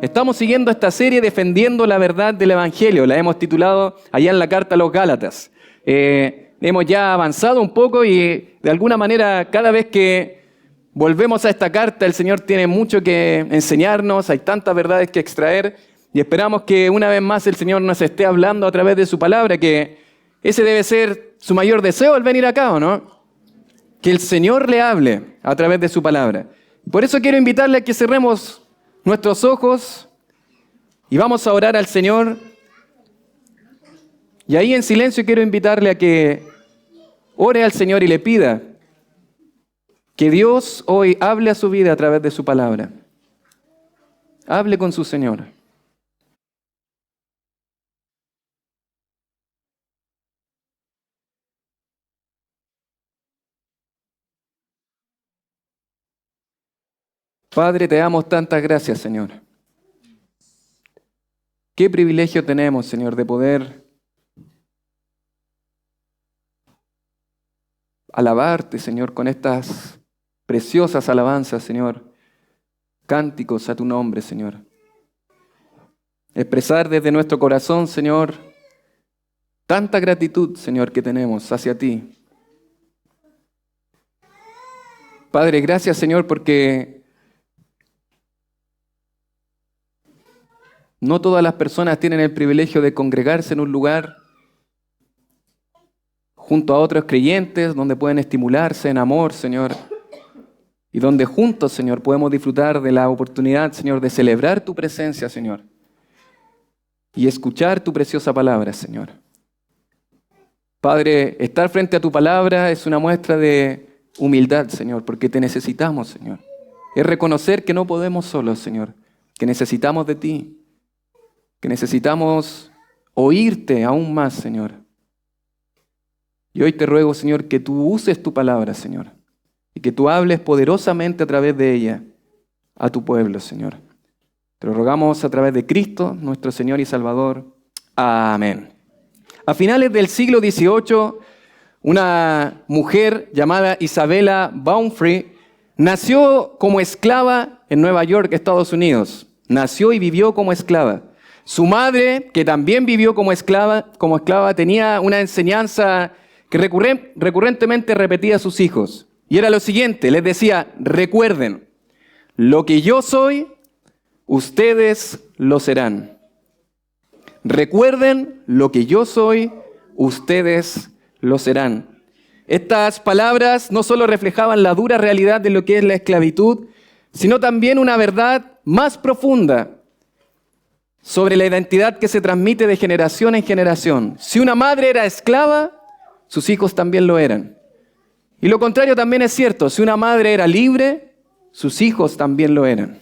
Estamos siguiendo esta serie defendiendo la verdad del Evangelio. La hemos titulado allá en la carta a los Gálatas. Hemos ya avanzado un poco y de alguna manera cada vez que volvemos a esta carta el Señor tiene mucho que enseñarnos, hay tantas verdades que extraer y esperamos que una vez más el Señor nos esté hablando a través de su palabra, que ese debe ser su mayor deseo al venir acá, ¿o no? Que el Señor le hable a través de su palabra. Por eso quiero invitarle a que cerremos nuestros ojos y vamos a orar al Señor. Y ahí en silencio quiero invitarle a que ore al Señor y le pida que Dios hoy hable a su vida a través de su palabra. Hable con su Señor. Padre, te damos tantas gracias, Señor. Qué privilegio tenemos, Señor, de poder alabarte, Señor, con estas preciosas alabanzas, Señor, cánticos a tu nombre, Señor. Expresar desde nuestro corazón, Señor, tanta gratitud, Señor, que tenemos hacia ti. Padre, gracias, Señor, porque no todas las personas tienen el privilegio de congregarse en un lugar junto a otros creyentes donde pueden estimularse en amor, Señor, y donde juntos, Señor, podemos disfrutar de la oportunidad, Señor, de celebrar tu presencia, Señor, y escuchar tu preciosa palabra, Señor. Padre, estar frente a tu palabra es una muestra de humildad, Señor, porque te necesitamos, Señor. Es reconocer que no podemos solos, Señor, que necesitamos de ti, que necesitamos oírte aún más, Señor. Y hoy te ruego, Señor, que tú uses tu palabra, Señor, y que tú hables poderosamente a través de ella a tu pueblo, Señor. Te lo rogamos a través de Cristo, nuestro Señor y Salvador. Amén. A finales del siglo XVIII, una mujer llamada Isabella Baumfree nació como esclava en Nueva York, Estados Unidos. Nació y vivió como esclava. Su madre, que también vivió como esclava, tenía una enseñanza que recurrentemente repetía a sus hijos. Y era lo siguiente, les decía: recuerden, lo que yo soy, ustedes lo serán. Recuerden, lo que yo soy, ustedes lo serán. Estas palabras no solo reflejaban la dura realidad de lo que es la esclavitud, sino también una verdad más profunda sobre la identidad que se transmite de generación en generación. Si una madre era esclava, sus hijos también lo eran. Y lo contrario también es cierto. Si una madre era libre, sus hijos también lo eran.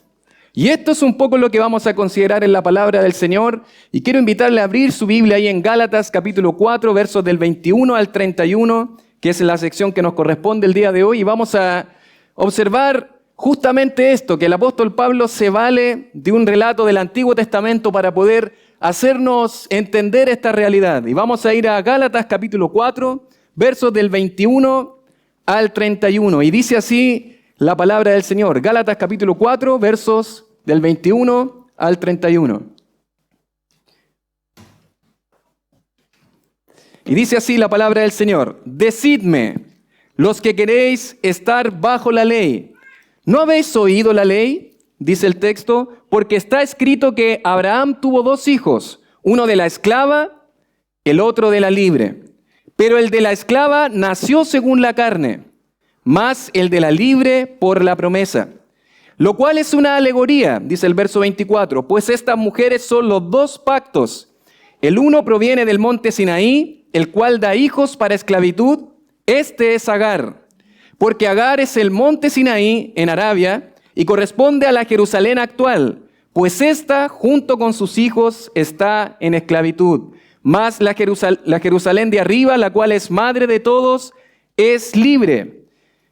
Y esto es un poco lo que vamos a considerar en la palabra del Señor. Y quiero invitarle a abrir su Biblia ahí en Gálatas capítulo 4, versos del 21 al 31, que es la sección que nos corresponde el día de hoy. Y vamos a observar justamente esto, que el apóstol Pablo se vale de un relato del Antiguo Testamento para poder hacernos entender esta realidad. Y vamos a ir a Gálatas capítulo 4, versos del 21 al 31. Y dice así la palabra del Señor. Gálatas capítulo 4, versos del 21 al 31. Y dice así la palabra del Señor: decidme, los que queréis estar bajo la ley, ¿no habéis oído la ley? Dice el texto, porque está escrito que Abraham tuvo 2 hijos, uno de la esclava, el otro de la libre. Pero el de la esclava nació según la carne, mas el de la libre por la promesa. Lo cual es una alegoría, dice el verso 24, pues estas mujeres son los 2 pactos. El uno proviene del monte Sinaí, el cual da hijos para esclavitud. Este es Agar. Porque Agar es el monte Sinaí en Arabia y corresponde a la Jerusalén actual, pues ésta junto con sus hijos está en esclavitud. Mas la Jerusalén de arriba, la cual es madre de todos, es libre.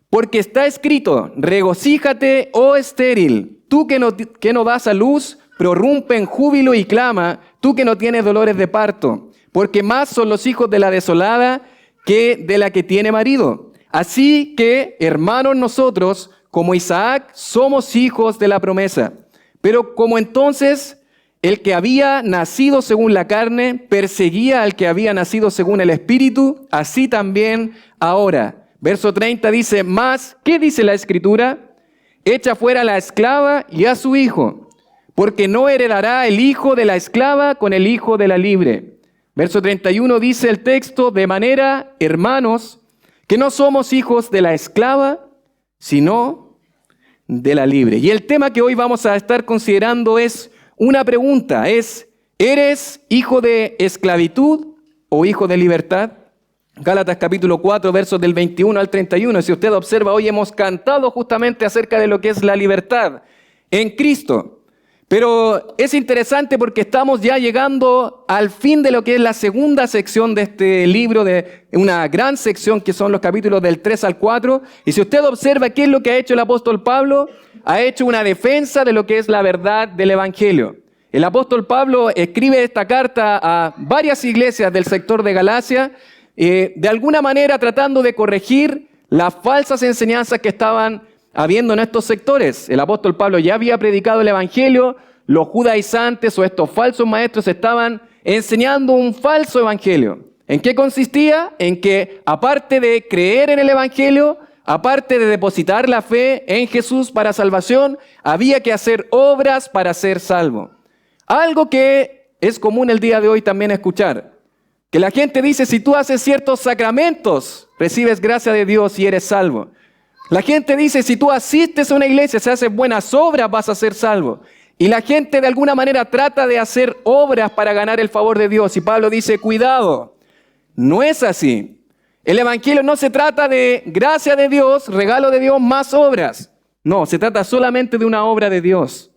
Porque está escrito: regocíjate, oh estéril, tú que no das a luz, prorrumpe en júbilo y clama, tú que no tienes dolores de parto. Porque más son los hijos de la desolada que de la que tiene marido. Así que, hermanos, nosotros, como Isaac, somos hijos de la promesa. Pero como entonces el que había nacido según la carne perseguía al que había nacido según el Espíritu, así también ahora. Verso 30 dice, mas, ¿qué dice la Escritura? Echa fuera a la esclava y a su hijo, porque no heredará el hijo de la esclava con el hijo de la libre. Verso 31 dice el texto, de manera, hermanos, que no somos hijos de la esclava, sino de la libre. Y el tema que hoy vamos a estar considerando es una pregunta, ¿eres hijo de esclavitud o hijo de libertad? Gálatas capítulo 4, versos del 21 al 31. Si usted observa, hoy hemos cantado justamente acerca de lo que es la libertad en Cristo. Pero es interesante porque estamos ya llegando al fin de lo que es la segunda sección de este libro, de una gran sección que son los capítulos del 3 al 4. Y si usted observa qué es lo que ha hecho el apóstol Pablo, ha hecho una defensa de lo que es la verdad del Evangelio. El apóstol Pablo escribe esta carta a varias iglesias del sector de Galacia, de alguna manera tratando de corregir las falsas enseñanzas que estaban habiendo en estos sectores. El apóstol Pablo ya había predicado el Evangelio, los judaizantes o estos falsos maestros estaban enseñando un falso Evangelio. ¿En qué consistía? En que aparte de creer en el Evangelio, aparte de depositar la fe en Jesús para salvación, había que hacer obras para ser salvo. Algo que es común el día de hoy también escuchar. Que la gente dice, si tú haces ciertos sacramentos, recibes gracia de Dios y eres salvo. La gente dice, si tú asistes a una iglesia, si haces buenas obras, vas a ser salvo. Y la gente de alguna manera trata de hacer obras para ganar el favor de Dios. Y Pablo dice, cuidado, no es así. El Evangelio no se trata de gracia de Dios, regalo de Dios, más obras. No, se trata solamente de una obra de Dios.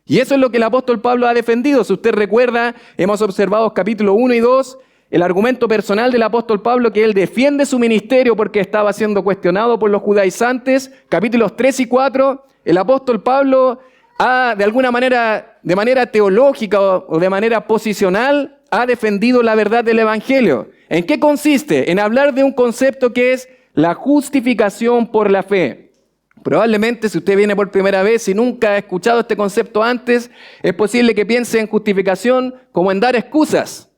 Y eso es lo que el apóstol Pablo ha defendido. Si usted recuerda, hemos observado capítulo 1 y 2, el argumento personal del apóstol Pablo, que él defiende su ministerio porque estaba siendo cuestionado por los judaizantes. Capítulos 3 y 4, el apóstol Pablo ha, de alguna manera, de manera teológica o de manera posicional, ha defendido la verdad del Evangelio. ¿En qué consiste? En hablar de un concepto que es la justificación por la fe. Probablemente si usted viene por primera vez y nunca ha escuchado este concepto antes, es posible que piense en justificación como en dar excusas.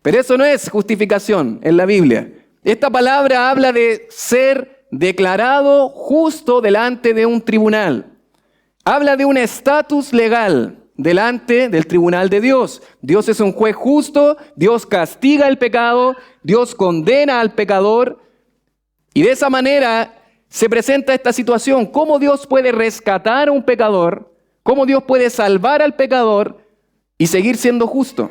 Pero eso no es justificación en la Biblia. Esta palabra habla de ser declarado justo delante de un tribunal. Habla de un estatus legal delante del tribunal de Dios. Dios es un juez justo, Dios castiga el pecado, Dios condena al pecador. Y de esa manera se presenta esta situación. ¿Cómo Dios puede rescatar a un pecador? ¿Cómo Dios puede salvar al pecador y seguir siendo justo?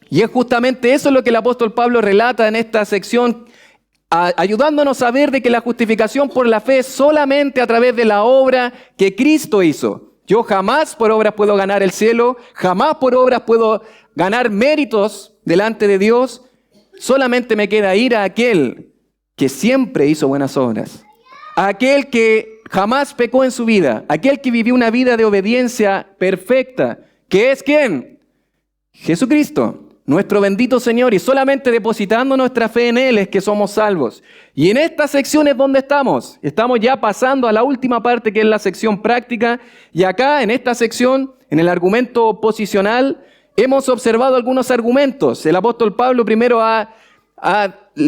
Y es justamente eso lo que el apóstol Pablo relata en esta sección, ayudándonos a ver de que la justificación por la fe es solamente a través de la obra que Cristo hizo. Yo jamás por obras puedo ganar el cielo, jamás por obras puedo ganar méritos delante de Dios. Solamente me queda ir a aquel que siempre hizo buenas obras, a aquel que jamás pecó en su vida, aquel que vivió una vida de obediencia perfecta, que es ¿quién? Jesucristo. Nuestro bendito Señor, y solamente depositando nuestra fe en Él es que somos salvos. Y en esta sección es donde estamos. Estamos ya pasando a la última parte, que es la sección práctica. Y acá, en esta sección, en el argumento posicional, hemos observado algunos argumentos. El apóstol Pablo primero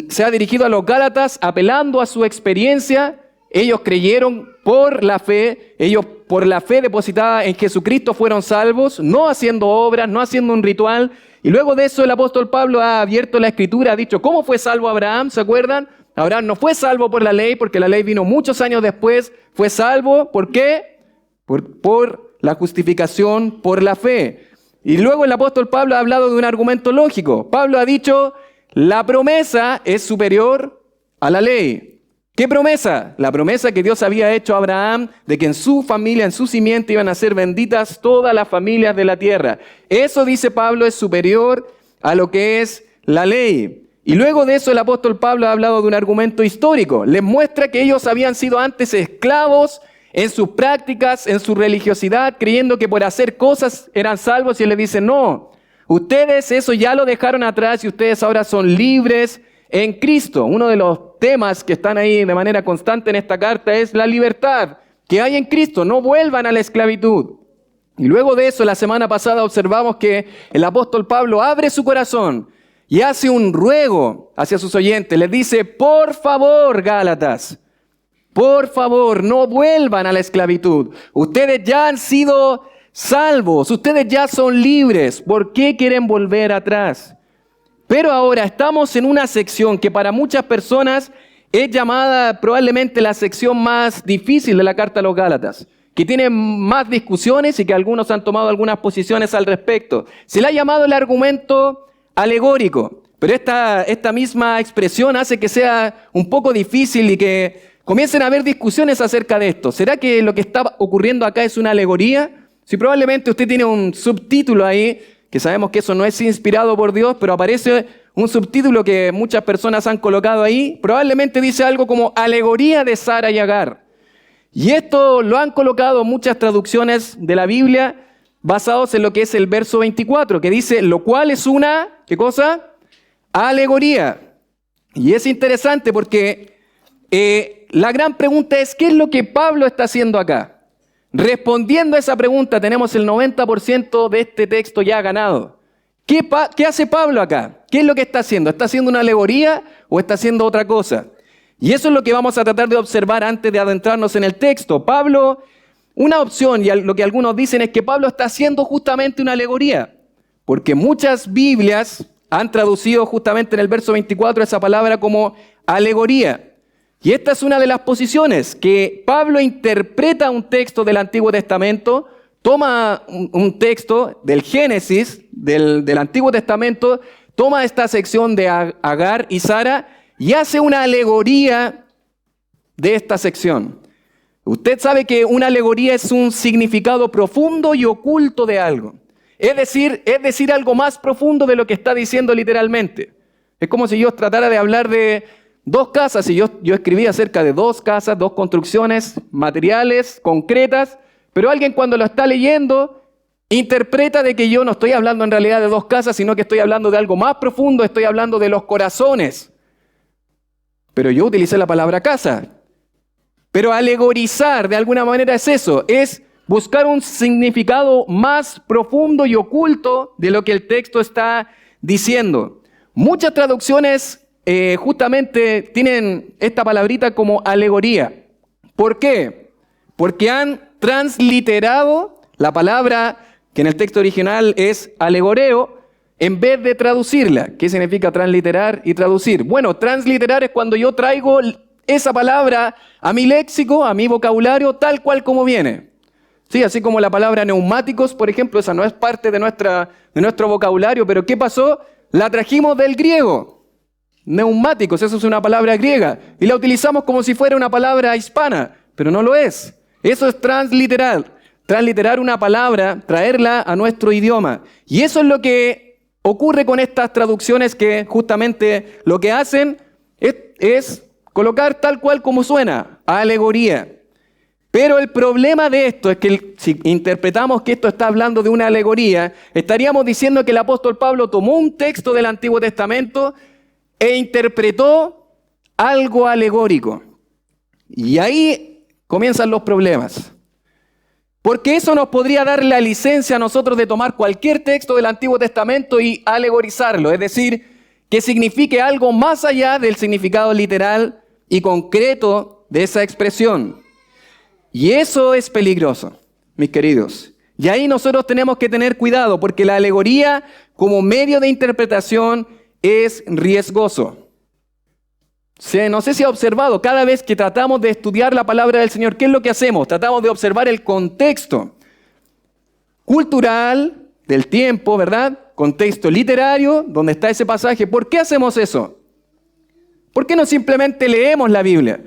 se ha dirigido a los Gálatas apelando a su experiencia. Ellos creyeron por la fe, ellos por la fe depositada en Jesucristo fueron salvos, no haciendo obras, no haciendo un ritual. Y luego de eso el apóstol Pablo ha abierto la Escritura, ha dicho, ¿cómo fue salvo Abraham? ¿Se acuerdan? Abraham no fue salvo por la ley, porque la ley vino muchos años después. Fue salvo, ¿por qué? Por la justificación por la fe. Y luego el apóstol Pablo ha hablado de un argumento lógico. Pablo ha dicho, la promesa es superior a la ley. ¿Qué promesa? La promesa que Dios había hecho a Abraham de que en su familia, en su simiente iban a ser benditas todas las familias de la tierra. Eso, dice Pablo, es superior a lo que es la ley. Y luego de eso el apóstol Pablo ha hablado de un argumento histórico. Les muestra que ellos habían sido antes esclavos en sus prácticas, en su religiosidad, creyendo que por hacer cosas eran salvos, y él les dice, no, ustedes eso ya lo dejaron atrás y ustedes ahora son libres en Cristo. Uno de los temas que están ahí de manera constante en esta carta es la libertad que hay en Cristo. No vuelvan a la esclavitud. Y luego de eso, la semana pasada observamos que el apóstol Pablo abre su corazón y hace un ruego hacia sus oyentes. Les dice, por favor, Gálatas, por favor, no vuelvan a la esclavitud. Ustedes ya han sido salvos, ustedes ya son libres. ¿Por qué quieren volver atrás? Pero ahora estamos en una sección que para muchas personas es llamada probablemente la sección más difícil de la carta a los Gálatas, que tiene más discusiones y que algunos han tomado algunas posiciones al respecto. Se le ha llamado el argumento alegórico, pero esta misma expresión hace que sea un poco difícil y que comiencen a haber discusiones acerca de esto. ¿Será que lo que está ocurriendo acá es una alegoría? Si probablemente usted tiene un subtítulo ahí, que sabemos que eso no es inspirado por Dios, pero aparece un subtítulo que muchas personas han colocado ahí, probablemente dice algo como alegoría de Sara y Agar. Y esto lo han colocado muchas traducciones de la Biblia basados en lo que es el verso 24, que dice, lo cual es una, ¿qué cosa? Alegoría. Y es interesante porque la gran pregunta es, ¿qué es lo que Pablo está haciendo acá? Respondiendo a esa pregunta, tenemos el 90% de este texto ya ganado. ¿Qué hace Pablo acá? ¿Qué es lo que está haciendo? ¿Está haciendo una alegoría o está haciendo otra cosa? Y eso es lo que vamos a tratar de observar antes de adentrarnos en el texto. Pablo, una opción, y lo que algunos dicen es que Pablo está haciendo justamente una alegoría, porque muchas Biblias han traducido justamente en el verso 24 esa palabra como alegoría. Y esta es una de las posiciones, que Pablo interpreta un texto del Antiguo Testamento, toma un texto del Génesis, del Antiguo Testamento, toma esta sección de Agar y Sara y hace una alegoría de esta sección. Usted sabe que una alegoría es un significado profundo y oculto de algo. Es decir algo más profundo de lo que está diciendo literalmente. Es como si yo tratara de hablar de dos casas y yo escribí acerca de dos casas, dos construcciones materiales, concretas, pero alguien cuando lo está leyendo interpreta de que yo no estoy hablando en realidad de dos casas, sino que estoy hablando de algo más profundo, estoy hablando de los corazones. Pero yo utilicé la palabra casa. Pero alegorizar de alguna manera es eso, es buscar un significado más profundo y oculto de lo que el texto está diciendo. Muchas traducciones justamente tienen esta palabrita como alegoría. ¿Por qué? Porque han transliterado la palabra que en el texto original es alegoreo, en vez de traducirla. ¿Qué significa transliterar y traducir? Bueno, transliterar es cuando yo traigo esa palabra a mi léxico, a mi vocabulario, tal cual como viene. Sí, así como la palabra neumáticos, por ejemplo, esa no es parte de nuestro vocabulario, pero ¿qué pasó? La trajimos del griego. Neumáticos, eso es una palabra griega, y la utilizamos como si fuera una palabra hispana, pero no lo es. Eso es transliterar. Transliterar una palabra, traerla a nuestro idioma. Y eso es lo que ocurre con estas traducciones que justamente lo que hacen es colocar tal cual como suena, alegoría. Pero el problema de esto es que si interpretamos que esto está hablando de una alegoría, estaríamos diciendo que el apóstol Pablo tomó un texto del Antiguo Testamento e interpretó algo alegórico. Y ahí comienzan los problemas. Porque eso nos podría dar la licencia a nosotros de tomar cualquier texto del Antiguo Testamento y alegorizarlo, es decir, que signifique algo más allá del significado literal y concreto de esa expresión. Y eso es peligroso, mis queridos. Y ahí nosotros tenemos que tener cuidado, porque la alegoría como medio de interpretación es riesgoso. No sé si ha observado, cada vez que tratamos de estudiar la palabra del Señor, ¿qué es lo que hacemos? Tratamos de observar el contexto cultural del tiempo, ¿verdad? Contexto literario, donde está ese pasaje. ¿Por qué hacemos eso? ¿Por qué no simplemente leemos la Biblia?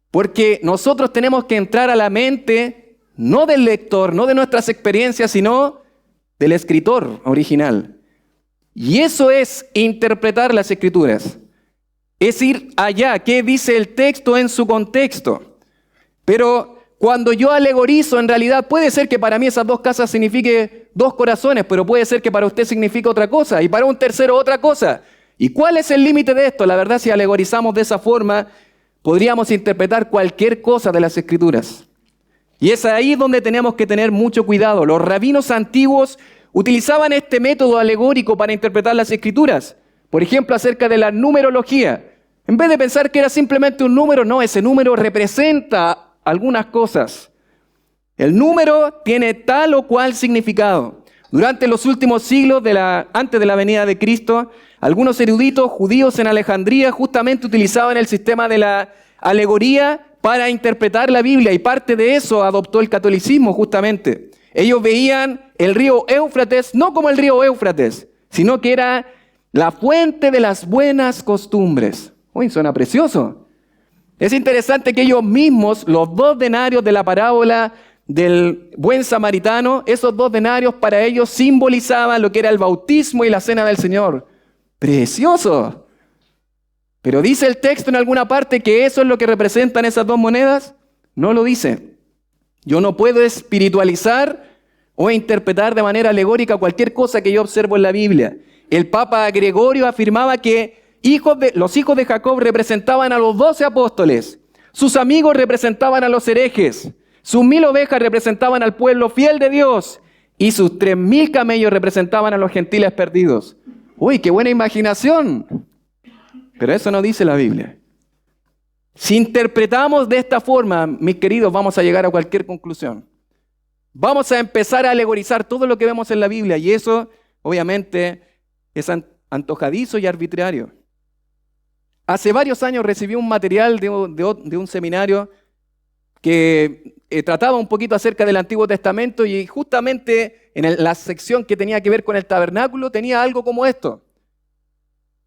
Porque nosotros tenemos que entrar a la mente, no del lector, no de nuestras experiencias, sino del escritor original. Y eso es interpretar las Escrituras. Es ir allá, ¿qué dice el texto en su contexto? Pero cuando yo alegorizo, en realidad puede ser que para mí esas dos casas signifique dos corazones, pero puede ser que para usted signifique otra cosa y para un tercero otra cosa. ¿Y cuál es el límite de esto? La verdad, si alegorizamos de esa forma, podríamos interpretar cualquier cosa de las Escrituras. Y es ahí donde tenemos que tener mucho cuidado. Los rabinos antiguos utilizaban este método alegórico para interpretar las Escrituras. Por ejemplo, acerca de la numerología. En vez de pensar que era simplemente un número, no, ese número representa algunas cosas. El número tiene tal o cual significado. Durante los últimos siglos, antes de la venida de Cristo, algunos eruditos judíos en Alejandría justamente utilizaban el sistema de la alegoría para interpretar la Biblia, y parte de eso adoptó el catolicismo justamente. Ellos veían el río Éufrates no como el río Éufrates, sino que era la fuente de las buenas costumbres. Uy, suena precioso. Es interesante que ellos mismos, los 2 denarios de la parábola del buen samaritano, esos 2 denarios para ellos simbolizaban lo que era el bautismo y la cena del Señor. ¡Precioso! Pero ¿dice el texto en alguna parte que eso es lo que representan esas 2 monedas? No lo dice. Yo no puedo espiritualizar o interpretar de manera alegórica cualquier cosa que yo observo en la Biblia. El Papa Gregorio afirmaba que los hijos de Jacob representaban a los 12 apóstoles, sus amigos representaban a los herejes, sus 1000 ovejas representaban al pueblo fiel de Dios y sus 3000 camellos representaban a los gentiles perdidos. ¡Uy, qué buena imaginación! Pero eso no dice la Biblia. Si interpretamos de esta forma, mis queridos, vamos a llegar a cualquier conclusión. Vamos a empezar a alegorizar todo lo que vemos en la Biblia, y eso, obviamente, es antojadizo y arbitrario. Hace varios años recibí un material de un seminario que trataba un poquito acerca del Antiguo Testamento, y justamente en la sección que tenía que ver con el tabernáculo tenía algo como esto.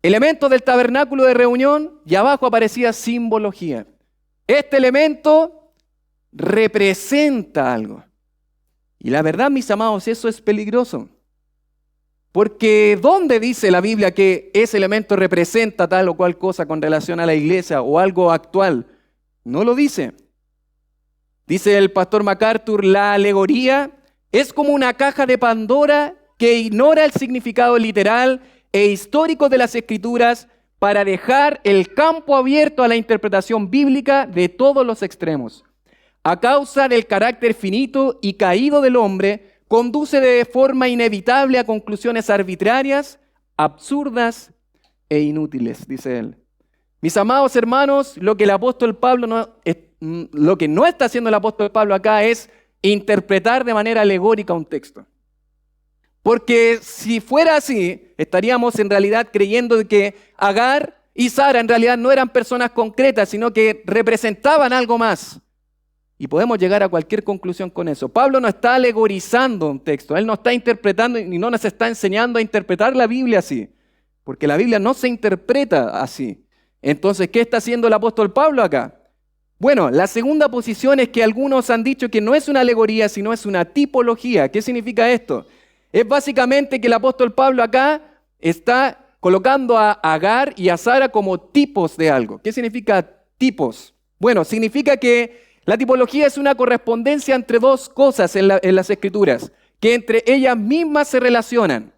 Elementos del tabernáculo de reunión, y abajo aparecía simbología. Este elemento representa algo. Y la verdad, mis amados, eso es peligroso. Porque ¿dónde dice la Biblia que ese elemento representa tal o cual cosa con relación a la iglesia o algo actual? No lo dice. Dice el pastor MacArthur, la alegoría es como una caja de Pandora que ignora el significado literal e histórico de las Escrituras para dejar el campo abierto a la interpretación bíblica de todos los extremos. A causa del carácter finito y caído del hombre, conduce de forma inevitable a conclusiones arbitrarias, absurdas e inútiles, dice él. Mis amados hermanos, lo que no está haciendo el apóstol Pablo acá es interpretar de manera alegórica un texto. Porque si fuera así, estaríamos en realidad creyendo que Agar y Sara en realidad no eran personas concretas, sino que representaban algo más. Y podemos llegar a cualquier conclusión con eso. Pablo no está alegorizando un texto, él no está interpretando y no nos está enseñando a interpretar la Biblia así, porque la Biblia no se interpreta así. Entonces, ¿qué está haciendo el apóstol Pablo acá? Bueno, la segunda posición es que algunos han dicho que no es una alegoría, sino es una tipología. ¿Qué significa esto? Es básicamente que el apóstol Pablo acá está colocando a Agar y a Sara como tipos de algo. ¿Qué significa tipos? Bueno, significa que la tipología es una correspondencia entre 2 cosas en las Escrituras, que entre ellas mismas se relacionan.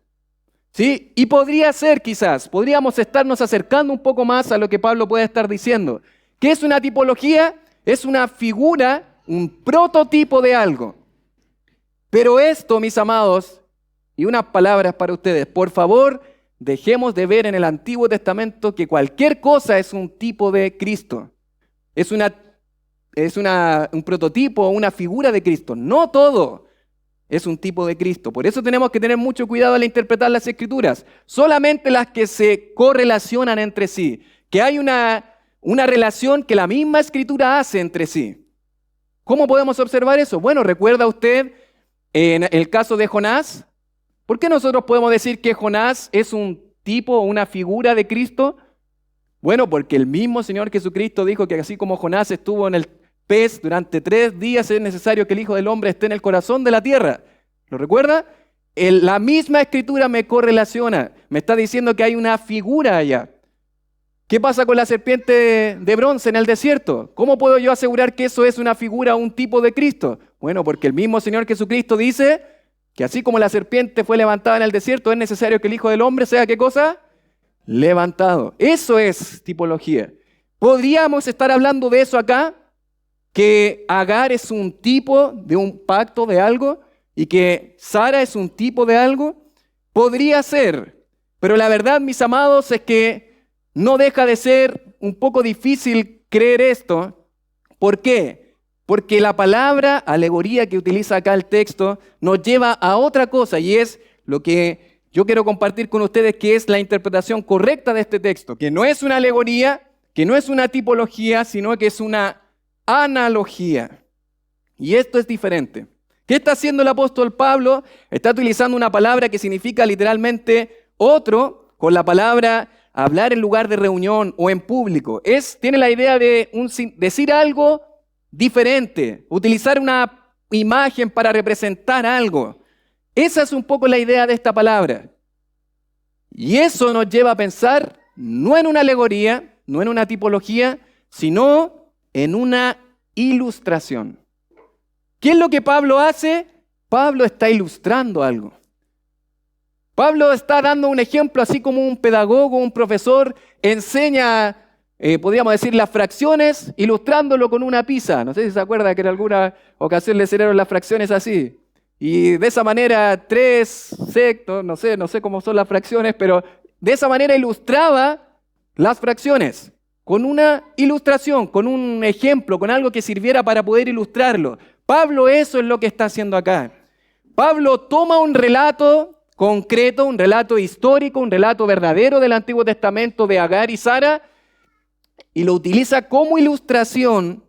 ¿Sí? Y podría ser podríamos estarnos acercando un poco más a lo que Pablo puede estar diciendo. ¿Qué es una tipología? Es una figura, un prototipo de algo. Pero esto, mis amados, y unas palabras para ustedes, por favor, dejemos de ver en el Antiguo Testamento que cualquier cosa es un tipo de Cristo. Es un prototipo o una figura de Cristo. No todo es un tipo de Cristo. Por eso tenemos que tener mucho cuidado al interpretar las Escrituras. Solamente las que se correlacionan entre sí. Que hay una relación que la misma Escritura hace entre sí. ¿Cómo podemos observar eso? Bueno, ¿recuerda usted en el caso de Jonás? ¿Por qué nosotros podemos decir que Jonás es un tipo o una figura de Cristo? Bueno, porque el mismo Señor Jesucristo dijo que así como Jonás estuvo en el pez durante 3 días, es necesario que el Hijo del Hombre esté en el corazón de la tierra. ¿Lo recuerda? La misma Escritura me correlaciona, me está diciendo que hay una figura allá. ¿Qué pasa con la serpiente de bronce en el desierto? ¿Cómo puedo yo asegurar que eso es una figura o un tipo de Cristo? Bueno, porque el mismo Señor Jesucristo dice que así como la serpiente fue levantada en el desierto, es necesario que el Hijo del Hombre sea, ¿qué cosa? Levantado. Eso es tipología. ¿Podríamos estar hablando de eso acá? que Agar es un tipo de un pacto de algo y que Sara es un tipo de algo? Podría ser, pero la verdad, mis amados, es que no deja de ser un poco difícil creer esto. ¿Por qué? Porque la palabra alegoría que utiliza acá el texto nos lleva a otra cosa, y es lo que yo quiero compartir con ustedes, que es la interpretación correcta de este texto, que no es una alegoría, que no es una tipología, sino que es una analogía. Y esto es diferente. ¿Qué está haciendo el apóstol Pablo? Está utilizando una palabra que significa literalmente otro, con la palabra hablar en lugar de reunión o en público. Tiene la idea de decir algo diferente, utilizar una imagen para representar algo. Esa es un poco la idea de esta palabra. Y eso nos lleva a pensar no en una alegoría, no en una tipología, sino en una ilustración. ¿Qué es lo que Pablo hace? Pablo está ilustrando algo. Pablo está dando un ejemplo, así como un pedagogo, un profesor enseña, podríamos decir, las fracciones, ilustrándolo con una pizza. No sé si se acuerda que en alguna ocasión le enseñaron las fracciones así. Y de esa manera, 3 sextos, no sé cómo son las fracciones, pero de esa manera ilustraba las fracciones. Con una ilustración, con un ejemplo, con algo que sirviera para poder ilustrarlo. Pablo eso es lo que está haciendo acá. Pablo toma un relato concreto, un relato histórico, un relato verdadero del Antiguo Testamento de Agar y Sara, y lo utiliza como ilustración,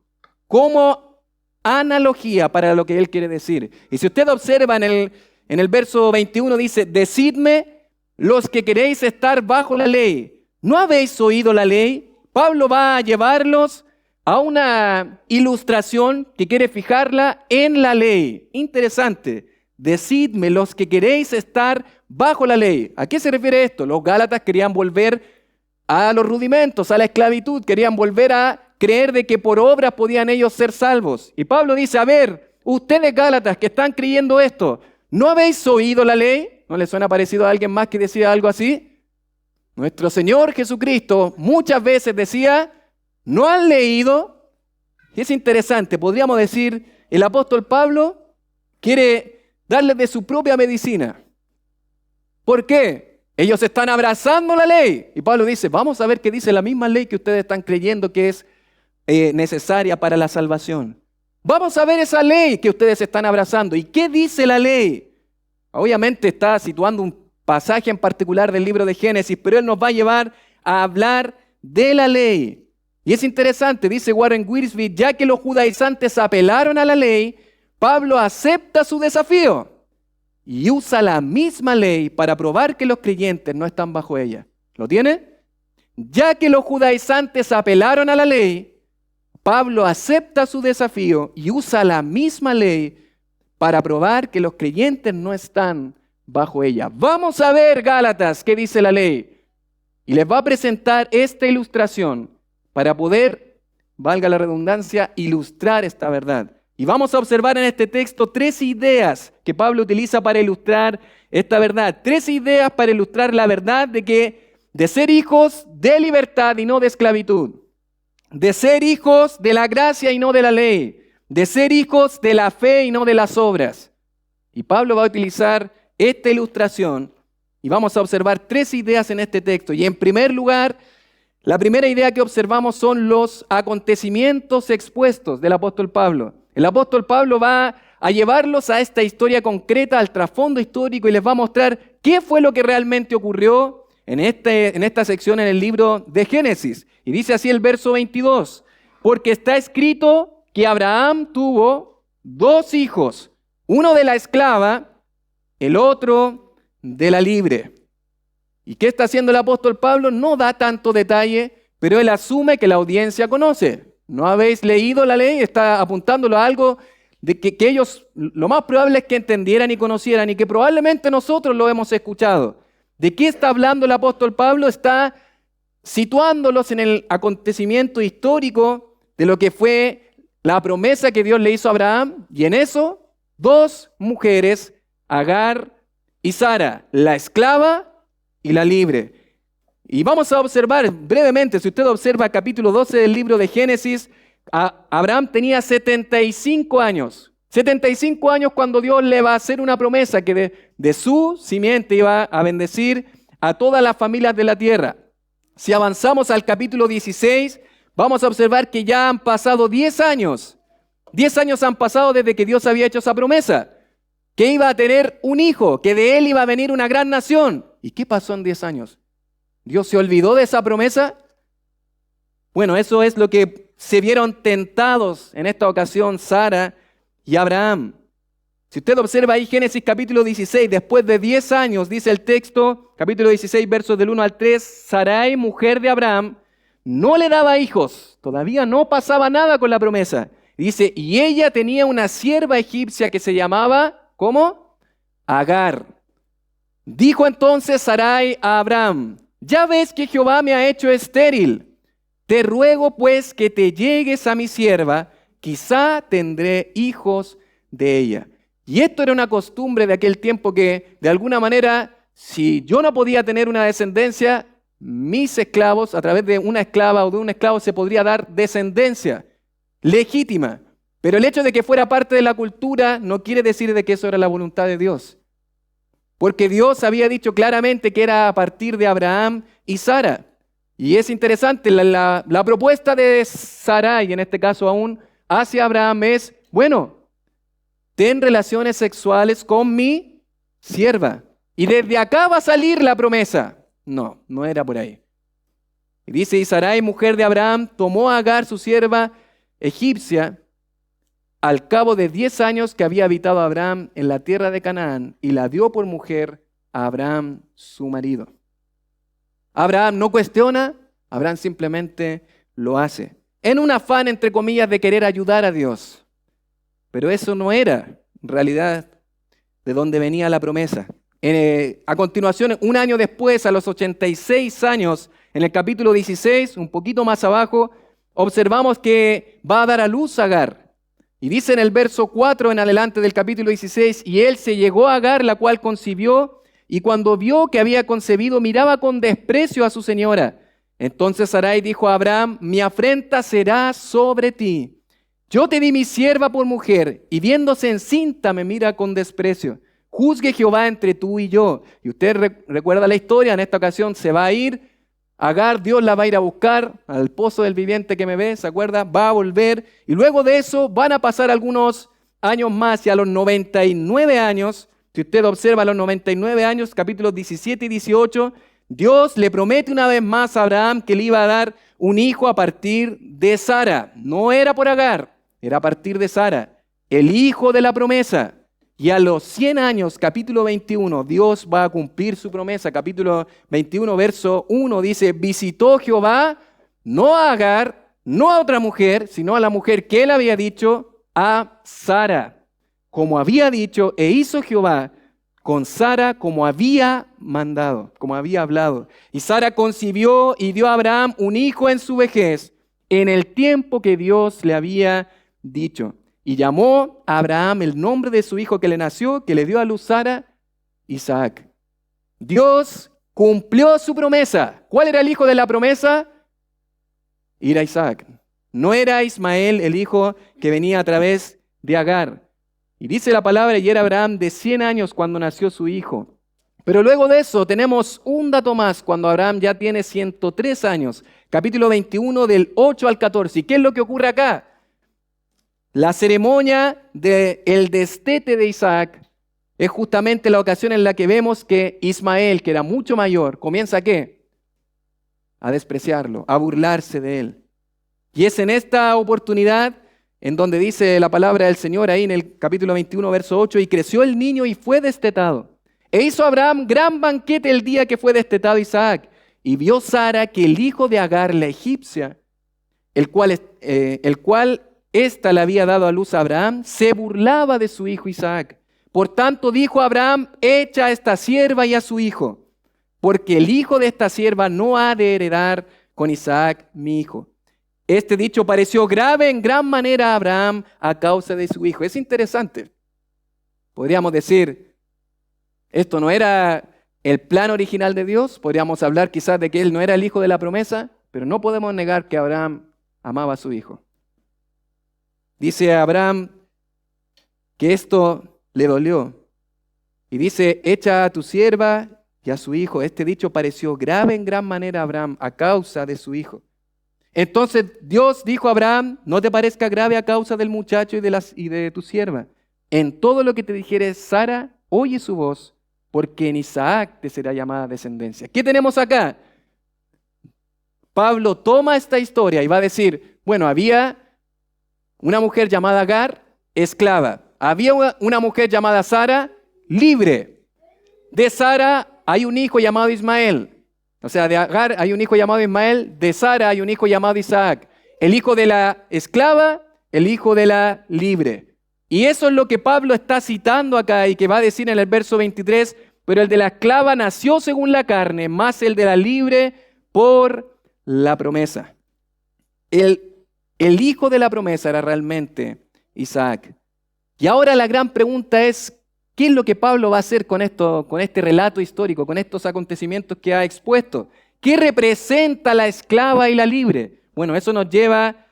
como analogía para lo que él quiere decir. Y si usted observa en el verso 21 dice, decidme los que queréis estar bajo la ley, ¿no habéis oído la ley? Pablo va a llevarlos a una ilustración que quiere fijarla en la ley. Interesante. Decidme los que queréis estar bajo la ley. ¿A qué se refiere esto? Los gálatas querían volver a los rudimentos, a la esclavitud, querían volver a creer de que por obras podían ellos ser salvos. Y Pablo dice, a ver, ustedes gálatas que están creyendo esto, ¿no habéis oído la ley? ¿No les suena parecido a alguien más que decía algo así? Nuestro Señor Jesucristo muchas veces decía, ¿no han leído? Y es interesante, podríamos decir, el apóstol Pablo quiere darles de su propia medicina. ¿Por qué? Ellos están abrazando la ley. Y Pablo dice, vamos a ver qué dice la misma ley que ustedes están creyendo que es necesaria para la salvación. Vamos a ver esa ley que ustedes están abrazando. ¿Y qué dice la ley? Obviamente está situando un pasaje en particular del libro de Génesis, pero él nos va a llevar a hablar de la ley. Y es interesante, dice Warren Wiersbe, ya que los judaizantes apelaron a la ley, Pablo acepta su desafío y usa la misma ley para probar que los creyentes no están bajo ella. ¿Lo tiene? Ya que los judaizantes apelaron a la ley, Pablo acepta su desafío y usa la misma ley para probar que los creyentes no están bajo ella. Vamos a ver, Gálatas, qué dice la ley. Y les va a presentar esta ilustración para poder, valga la redundancia, ilustrar esta verdad. Y vamos a observar en este texto 3 ideas que Pablo utiliza para ilustrar esta verdad. 3 ideas para ilustrar la verdad de ser hijos de libertad y no de esclavitud. De ser hijos de la gracia y no de la ley. De ser hijos de la fe y no de las obras. Y Pablo va a utilizar esta ilustración y vamos a observar 3 ideas en este texto. Y en primer lugar, la primera idea que observamos son los acontecimientos expuestos del apóstol Pablo. El apóstol Pablo va a llevarlos a esta historia concreta, al trasfondo histórico, y les va a mostrar qué fue lo que realmente ocurrió en esta sección en el libro de Génesis. Y dice así el verso 22, porque está escrito que Abraham tuvo 2 hijos, uno de la esclava, el otro de la libre. ¿Y qué está haciendo el apóstol Pablo? No da tanto detalle, pero él asume que la audiencia conoce. ¿No habéis leído la ley? Está apuntándolo a algo de que ellos lo más probable es que entendieran y conocieran y que probablemente nosotros lo hemos escuchado. ¿De qué está hablando el apóstol Pablo? Está situándolos en el acontecimiento histórico de lo que fue la promesa que Dios le hizo a Abraham, y en eso 2 mujeres, Agar y Sara, la esclava y la libre. Y vamos a observar brevemente, si usted observa capítulo 12 del libro de Génesis, Abraham tenía 75 años. 75 años cuando Dios le va a hacer una promesa que de su simiente iba a bendecir a todas las familias de la tierra. Si avanzamos al capítulo 16, vamos a observar que ya han pasado 10 años. 10 años han pasado desde que Dios había hecho esa promesa, que iba a tener un hijo, que de él iba a venir una gran nación. ¿Y qué pasó en 10 años? ¿Dios se olvidó de esa promesa? Bueno, eso es lo que se vieron tentados en esta ocasión Sara y Abraham. Si usted observa ahí Génesis capítulo 16, después de 10 años, dice el texto, capítulo 16, versos del 1 al 3, Sarai, mujer de Abraham, no le daba hijos, todavía no pasaba nada con la promesa. Dice, y ella tenía una sierva egipcia que se llamaba, ¿cómo? Agar. Dijo entonces Sarai a Abraham, ya ves que Jehová me ha hecho estéril. Te ruego pues que te llegues a mi sierva, quizá tendré hijos de ella. Y esto era una costumbre de aquel tiempo que, de alguna manera, si yo no podía tener una descendencia, mis esclavos, a través de una esclava o de un esclavo, se podría dar descendencia legítima. Pero el hecho de que fuera parte de la cultura no quiere decir de que eso era la voluntad de Dios. Porque Dios había dicho claramente que era a partir de Abraham y Sara. Y es interesante, la propuesta de Sarai, en este caso aún, hacia Abraham es, bueno, ten relaciones sexuales con mi sierva. Y desde acá va a salir la promesa. No, no era por ahí. Y dice, y Sarai, mujer de Abraham, tomó a Agar, su sierva egipcia, al cabo de 10 años que había habitado Abraham en la tierra de Canaán, y la dio por mujer a Abraham, su marido. Abraham no cuestiona, Abraham simplemente lo hace. En un afán, entre comillas, de querer ayudar a Dios. Pero eso no era, en realidad, de donde venía la promesa. A continuación, un año después, a los 86 años, en el capítulo 16, un poquito más abajo, observamos que va a dar a luz a Agar. Y dice en el verso 4 en adelante del capítulo 16, y él se llegó a Agar, la cual concibió, y cuando vio que había concebido, miraba con desprecio a su señora. Entonces Sarai dijo a Abraham, mi afrenta será sobre ti. Yo te di mi sierva por mujer, y viéndose encinta me mira con desprecio. Juzgue Jehová entre tú y yo. Y usted recuerda la historia, en esta ocasión se va a ir, Agar, Dios la va a ir a buscar al pozo del viviente que me ve, ¿se acuerda? Va a volver, y luego de eso van a pasar algunos años más, y a los 99 años, si usted observa a los 99 años, capítulos 17 y 18, Dios le promete una vez más a Abraham que le iba a dar un hijo a partir de Sara. No era por Agar, era a partir de Sara, el hijo de la promesa. Y a los 100 años, capítulo 21, Dios va a cumplir su promesa. Capítulo 21, verso 1 dice, visitó Jehová no a Agar, no a otra mujer, sino a la mujer que él había dicho, a Sara, como había dicho, e hizo Jehová con Sara como había mandado, como había hablado. Y Sara concibió y dio a Abraham un hijo en su vejez, en el tiempo que Dios le había dicho. Y llamó a Abraham el nombre de su hijo que le nació, que le dio a luz Sara, Isaac. Dios cumplió su promesa. ¿Cuál era el hijo de la promesa? Era Isaac. No era Ismael el hijo que venía a través de Agar. Y dice la palabra, y era Abraham de 100 años cuando nació su hijo. Pero luego de eso tenemos un dato más, cuando Abraham ya tiene 103 años. Capítulo 21 del 8 al 14. ¿Y qué es lo que ocurre acá? La ceremonia del destete de Isaac es justamente la ocasión en la que vemos que Ismael, que era mucho mayor, comienza ¿a qué? A despreciarlo, a burlarse de él. Y es en esta oportunidad en donde dice la palabra del Señor ahí en el capítulo 21, verso 8, y creció el niño y fue destetado. E hizo Abraham gran banquete el día que fue destetado Isaac. Y vio Sara que el hijo de Agar, la egipcia, el cual ésta le había dado a luz a Abraham, se burlaba de su hijo Isaac. Por tanto dijo Abraham, echa a esta sierva y a su hijo, porque el hijo de esta sierva no ha de heredar con Isaac mi hijo. Este dicho pareció grave en gran manera a Abraham a causa de su hijo. Es interesante. Podríamos decir, esto no era el plan original de Dios. Podríamos hablar quizás de que él no era el hijo de la promesa, pero no podemos negar que Abraham amaba a su hijo. Dice a Abraham que esto le dolió. Y dice, echa a tu sierva y a su hijo. Este dicho pareció grave en gran manera a Abraham a causa de su hijo. Entonces Dios dijo a Abraham, no te parezca grave a causa del muchacho y de tu sierva. En todo lo que te dijere Sara, oye su voz, porque en Isaac te será llamada descendencia. ¿Qué tenemos acá? Pablo toma esta historia y va a decir, bueno, había una mujer llamada Agar, esclava. Había una mujer llamada Sara, libre. De Sara hay un hijo llamado Ismael. O sea, de Agar hay un hijo llamado Ismael, de Sara hay un hijo llamado Isaac. El hijo de la esclava, el hijo de la libre. Y eso es lo que Pablo está citando acá y que va a decir en el verso 23, pero el de la esclava nació según la carne, más el de la libre por la promesa. El hijo de la promesa era realmente Isaac. Y ahora la gran pregunta es, ¿qué es lo que Pablo va a hacer con esto, con este relato histórico, con estos acontecimientos que ha expuesto? ¿Qué representa la esclava y la libre? Bueno, eso nos lleva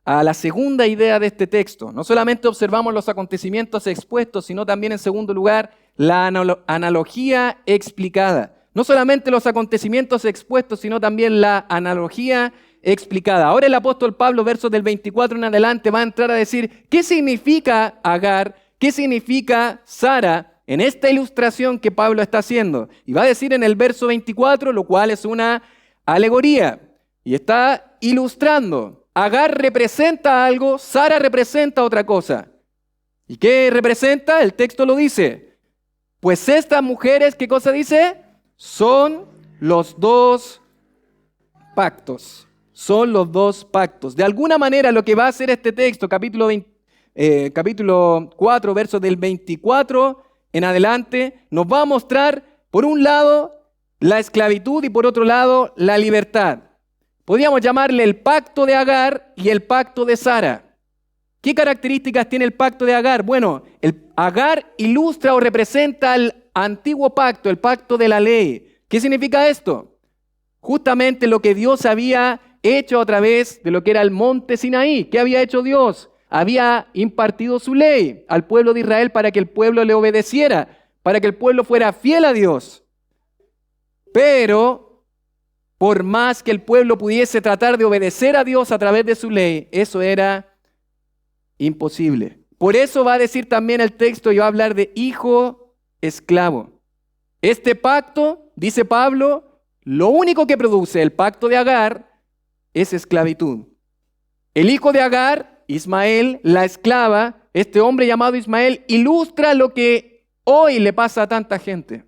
a la segunda idea de este texto. No solamente observamos los acontecimientos expuestos, sino también, en segundo lugar, la analogía explicada. No solamente los acontecimientos expuestos, sino también la analogía explicada. Ahora el apóstol Pablo, versos del 24 en adelante, va a entrar a decir qué significa Agar, qué significa Sara en esta ilustración que Pablo está haciendo. Y va a decir en el verso 24, lo cual es una alegoría. Y está ilustrando. Agar representa algo, Sara representa otra cosa. ¿Y qué representa? El texto lo dice. Pues estas mujeres, ¿qué cosa dice? Son los dos pactos. Son los dos pactos. De alguna manera lo que va a hacer este texto, capítulo 4, versos del 24 en adelante, nos va a mostrar, por un lado, la esclavitud y por otro lado, la libertad. Podríamos llamarle el pacto de Agar y el pacto de Sara. ¿Qué características tiene el pacto de Agar? Bueno, el Agar ilustra o representa el antiguo pacto, el pacto de la ley. ¿Qué significa esto? Justamente lo que Dios había hecho a través de lo que era el monte Sinaí. ¿Qué había hecho Dios? Había impartido su ley al pueblo de Israel para que el pueblo le obedeciera, para que el pueblo fuera fiel a Dios. Pero, por más que el pueblo pudiese tratar de obedecer a Dios a través de su ley, eso era imposible. Por eso va a decir también el texto y va a hablar de hijo esclavo. Este pacto, dice Pablo, lo único que produce el pacto de Agar es esclavitud. El hijo de Agar, Ismael, la esclava, este hombre llamado Ismael, ilustra lo que hoy le pasa a tanta gente.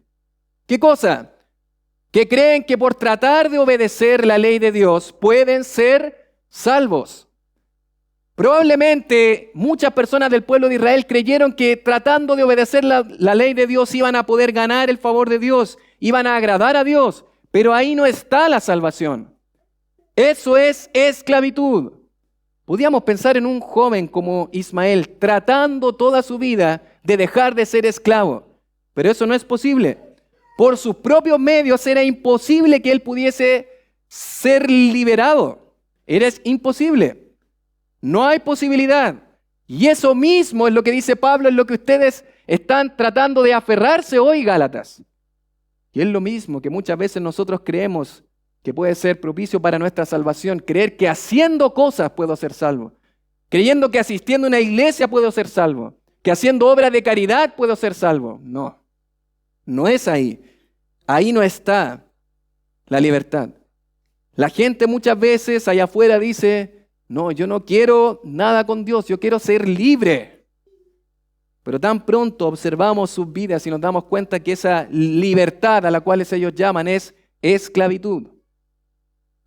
¿Qué cosa? Que creen que por tratar de obedecer la ley de Dios pueden ser salvos. Probablemente muchas personas del pueblo de Israel creyeron que tratando de obedecer la ley de Dios iban a poder ganar el favor de Dios, iban a agradar a Dios, pero ahí no está la salvación. Eso es esclavitud. Podríamos pensar en un joven como Ismael tratando toda su vida de dejar de ser esclavo, pero eso no es posible. Por sus propios medios era imposible que él pudiese ser liberado. Era imposible. No hay posibilidad. Y eso mismo es lo que dice Pablo, es lo que ustedes están tratando de aferrarse hoy, Gálatas. Y es lo mismo que muchas veces nosotros creemos que puede ser propicio para nuestra salvación. Creer que haciendo cosas puedo ser salvo. Creyendo que asistiendo a una iglesia puedo ser salvo. Que haciendo obras de caridad puedo ser salvo. No, no es ahí. Ahí no está la libertad. La gente muchas veces allá afuera dice, no, yo no quiero nada con Dios, yo quiero ser libre. Pero tan pronto observamos sus vidas y nos damos cuenta que esa libertad a la cual ellos llaman es esclavitud.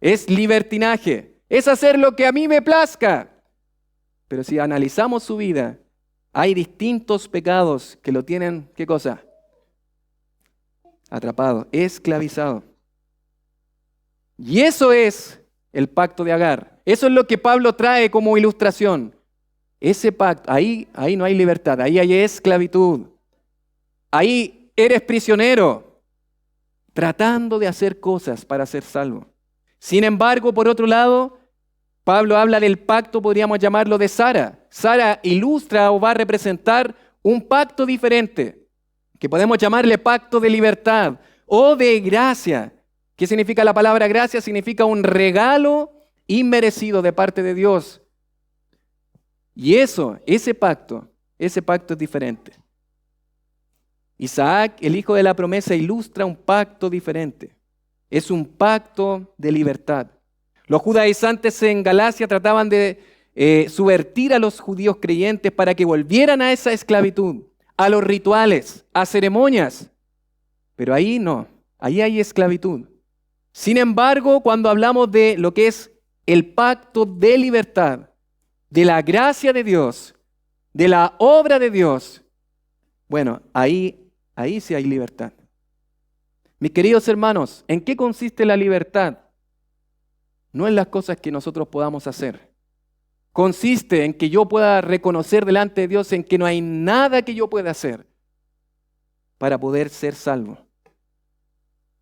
Es libertinaje, es hacer lo que a mí me plazca. Pero si analizamos su vida, hay distintos pecados que lo tienen, ¿qué cosa? Atrapado, esclavizado. Y eso es el pacto de Agar. Eso es lo que Pablo trae como ilustración. Ese pacto, ahí no hay libertad, ahí hay esclavitud. Ahí eres prisionero, tratando de hacer cosas para ser salvo. Sin embargo, por otro lado, Pablo habla del pacto, podríamos llamarlo de Sara. Sara ilustra o va a representar un pacto diferente, que podemos llamarle pacto de libertad o de gracia. ¿Qué significa la palabra gracia? Significa un regalo inmerecido de parte de Dios. Y ese pacto es diferente. Isaac, el hijo de la promesa, ilustra un pacto diferente. Es un pacto de libertad. Los judaizantes en Galacia trataban de subvertir a los judíos creyentes para que volvieran a esa esclavitud, a los rituales, a ceremonias. Pero ahí no, ahí hay esclavitud. Sin embargo, cuando hablamos de lo que es el pacto de libertad, de la gracia de Dios, de la obra de Dios, bueno, ahí sí hay libertad. Mis queridos hermanos, ¿en qué consiste la libertad? No en las cosas que nosotros podamos hacer. Consiste en que yo pueda reconocer delante de Dios en que no hay nada que yo pueda hacer para poder ser salvo.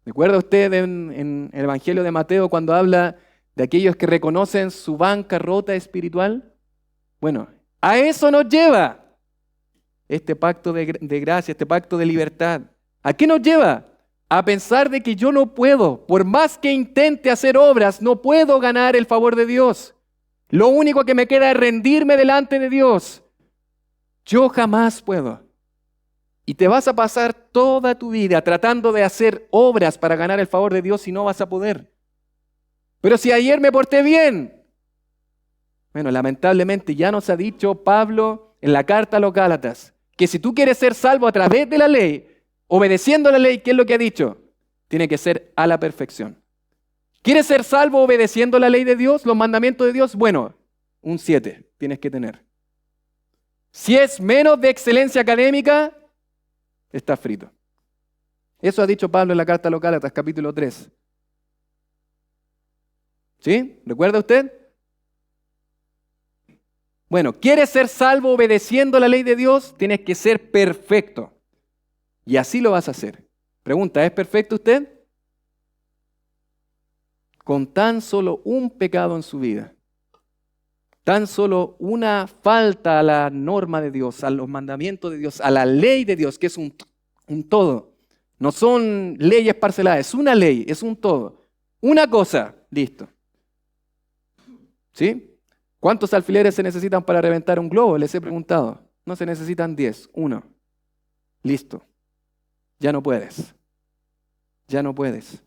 ¿Recuerda usted en el Evangelio de Mateo cuando habla de aquellos que reconocen su bancarrota espiritual? Bueno, a eso nos lleva este pacto de gracia, este pacto de libertad. ¿A qué nos lleva? A pensar de que yo no puedo, por más que intente hacer obras, no puedo ganar el favor de Dios. Lo único que me queda es rendirme delante de Dios. Yo jamás puedo. Y te vas a pasar toda tu vida tratando de hacer obras para ganar el favor de Dios y no vas a poder. Pero si ayer me porté bien. Bueno, lamentablemente ya nos ha dicho Pablo en la carta a los Gálatas que si tú quieres ser salvo a través de la ley, obedeciendo la ley, ¿qué es lo que ha dicho? Tiene que ser a la perfección. ¿Quieres ser salvo obedeciendo la ley de Dios, los mandamientos de Dios? Bueno, un 7 tienes que tener. Si es menos de excelencia académica, estás frito. Eso ha dicho Pablo en la carta a los Gálatas, capítulo 3. ¿Sí? ¿Recuerda usted? Bueno, ¿quieres ser salvo obedeciendo la ley de Dios? Tienes que ser perfecto. Y así lo vas a hacer. Pregunta, ¿es perfecto usted? Con tan solo un pecado en su vida, tan solo una falta a la norma de Dios, a los mandamientos de Dios, a la ley de Dios, que es un todo. No son leyes parceladas, es una ley, es un todo. Una cosa, listo. ¿Sí? ¿Cuántos alfileres se necesitan para reventar un globo? Les he preguntado. No se necesitan 10, 1. Listo. Ya no puedes. Ya no puedes.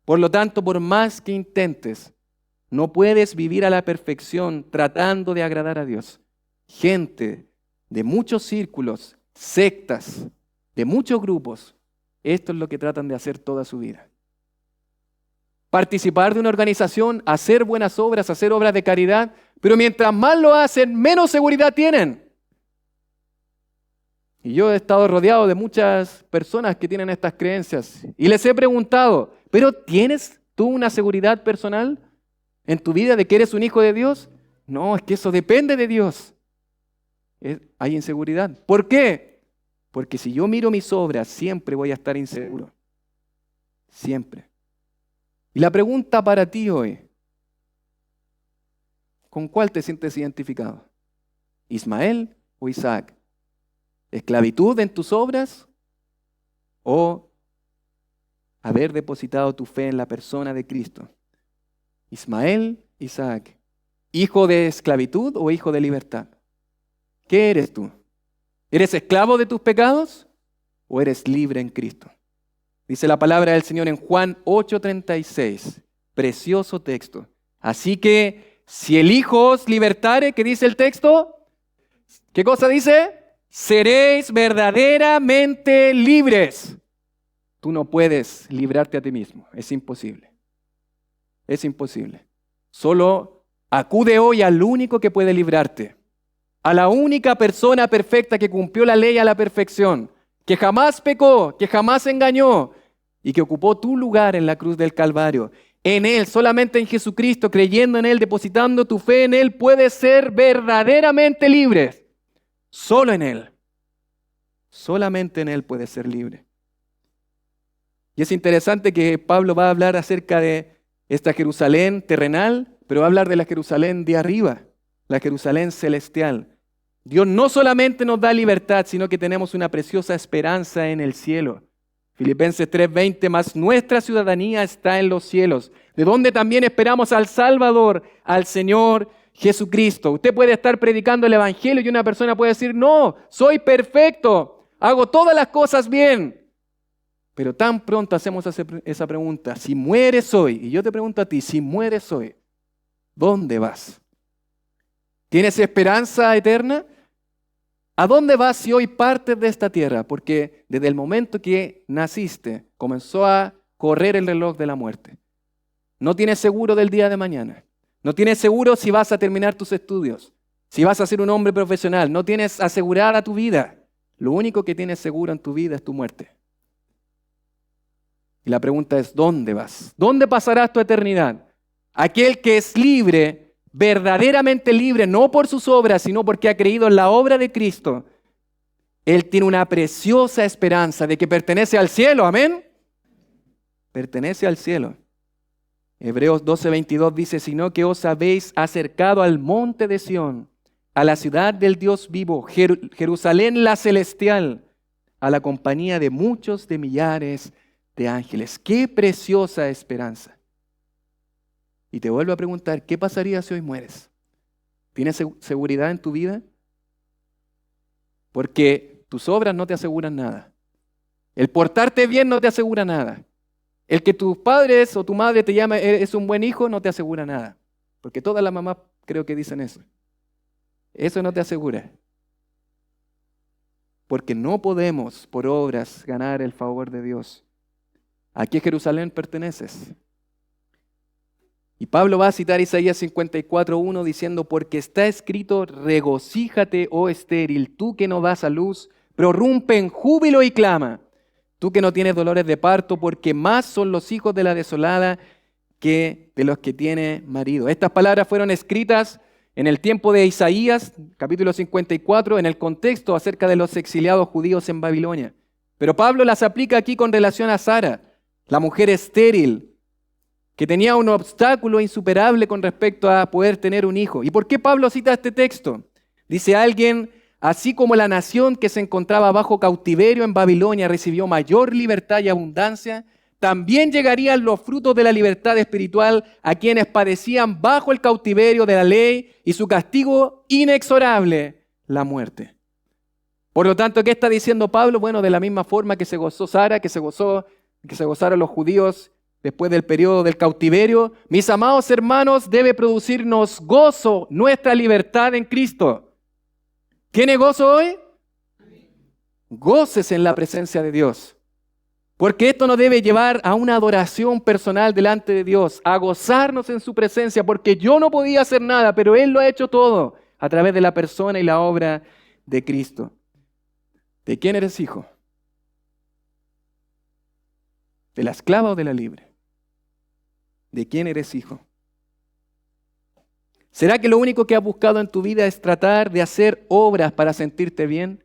Por lo tanto, por más que intentes, no puedes vivir a la perfección tratando de agradar a Dios. Gente de muchos círculos, sectas, de muchos grupos, esto es lo que tratan de hacer toda su vida. Participar de una organización, hacer buenas obras, hacer obras de caridad, pero mientras más lo hacen, menos seguridad tienen. Y yo he estado rodeado de muchas personas que tienen estas creencias y les he preguntado, ¿pero tienes tú una seguridad personal en tu vida de que eres un hijo de Dios? No, es que eso depende de Dios. Hay inseguridad. ¿Por qué? Porque si yo miro mis obras, siempre voy a estar inseguro. Siempre. Y la pregunta para ti hoy, ¿con cuál te sientes identificado? ¿Ismael o Isaac? ¿Esclavitud en tus obras o haber depositado tu fe en la persona de Cristo? Ismael, Isaac, ¿hijo de esclavitud o hijo de libertad? ¿Qué eres tú? ¿Eres esclavo de tus pecados o eres libre en Cristo? Dice la palabra del Señor en Juan 8:36, precioso texto. Así que si el Hijo os libertare, ¿qué dice el texto? ¿Qué cosa dice? Seréis verdaderamente libres. Tú no puedes librarte a ti mismo, es imposible. Es imposible. Solo acude hoy al único que puede librarte, a la única persona perfecta que cumplió la ley a la perfección, que jamás pecó, que jamás engañó y que ocupó tu lugar en la cruz del Calvario. En Él, solamente en Jesucristo, creyendo en Él, depositando tu fe en Él, puedes ser verdaderamente libre. Solo en Él. Solamente en Él puedes ser libre. Y es interesante que Pablo va a hablar acerca de esta Jerusalén terrenal, pero va a hablar de la Jerusalén de arriba, la Jerusalén celestial. Dios no solamente nos da libertad, sino que tenemos una preciosa esperanza en el cielo. Filipenses 3:20, mas nuestra ciudadanía está en los cielos, de donde también esperamos al Salvador, al Señor Jesucristo. Usted puede estar predicando el Evangelio y una persona puede decir, no, soy perfecto, hago todas las cosas bien. Pero tan pronto hacemos esa pregunta, si mueres hoy, y yo te pregunto a ti, si mueres hoy, ¿dónde vas? ¿Tienes esperanza eterna? ¿A dónde vas si hoy partes de esta tierra? Porque desde el momento que naciste, comenzó a correr el reloj de la muerte. No tienes seguro del día de mañana. No tienes seguro si vas a terminar tus estudios, si vas a ser un hombre profesional. No tienes asegurada tu vida. Lo único que tienes seguro en tu vida es tu muerte. Y la pregunta es, ¿dónde vas? ¿Dónde pasarás tu eternidad? Aquel que es libre, verdaderamente libre, no por sus obras, sino porque ha creído en la obra de Cristo, él tiene una preciosa esperanza de que pertenece al cielo, ¿amén? Pertenece al cielo. Hebreos 12:22 dice, sino que os habéis acercado al monte de Sión, a la ciudad del Dios vivo, Jerusalén la celestial, a la compañía de muchos de millares de ángeles. ¡Qué preciosa esperanza! Y te vuelvo a preguntar, ¿qué pasaría si hoy mueres? ¿Tienes seguridad en tu vida? Porque tus obras no te aseguran nada. El portarte bien no te asegura nada. El que tus padres o tu madre te llame es un buen hijo no te asegura nada. Porque todas las mamás creo que dicen eso. Eso no te asegura. Porque no podemos por obras ganar el favor de Dios. ¿A qué Jerusalén perteneces? Y Pablo va a citar Isaías 54:1 diciendo, porque está escrito, regocíjate, oh estéril, tú que no das a luz, prorrumpe en júbilo y clama, tú que no tienes dolores de parto, porque más son los hijos de la desolada que de los que tiene marido. Estas palabras fueron escritas en el tiempo de Isaías, capítulo 54, en el contexto acerca de los exiliados judíos en Babilonia. Pero Pablo las aplica aquí con relación a Sara, la mujer estéril, que tenía un obstáculo insuperable con respecto a poder tener un hijo. ¿Y por qué Pablo cita este texto? Dice alguien, así como la nación que se encontraba bajo cautiverio en Babilonia recibió mayor libertad y abundancia, también llegarían los frutos de la libertad espiritual a quienes padecían bajo el cautiverio de la ley y su castigo inexorable, la muerte. Por lo tanto, ¿qué está diciendo Pablo? Bueno, de la misma forma que se gozó Sara, que se gozaron los judíos después del periodo del cautiverio, mis amados hermanos, debe producirnos gozo, nuestra libertad en Cristo. ¿Tiene gozo hoy? Goces en la presencia de Dios. Porque esto nos debe llevar a una adoración personal delante de Dios, a gozarnos en su presencia, porque yo no podía hacer nada, pero Él lo ha hecho todo a través de la persona y la obra de Cristo. ¿De quién eres hijo? ¿De la esclava o de la libre? ¿De quién eres hijo? ¿Será que lo único que has buscado en tu vida es tratar de hacer obras para sentirte bien?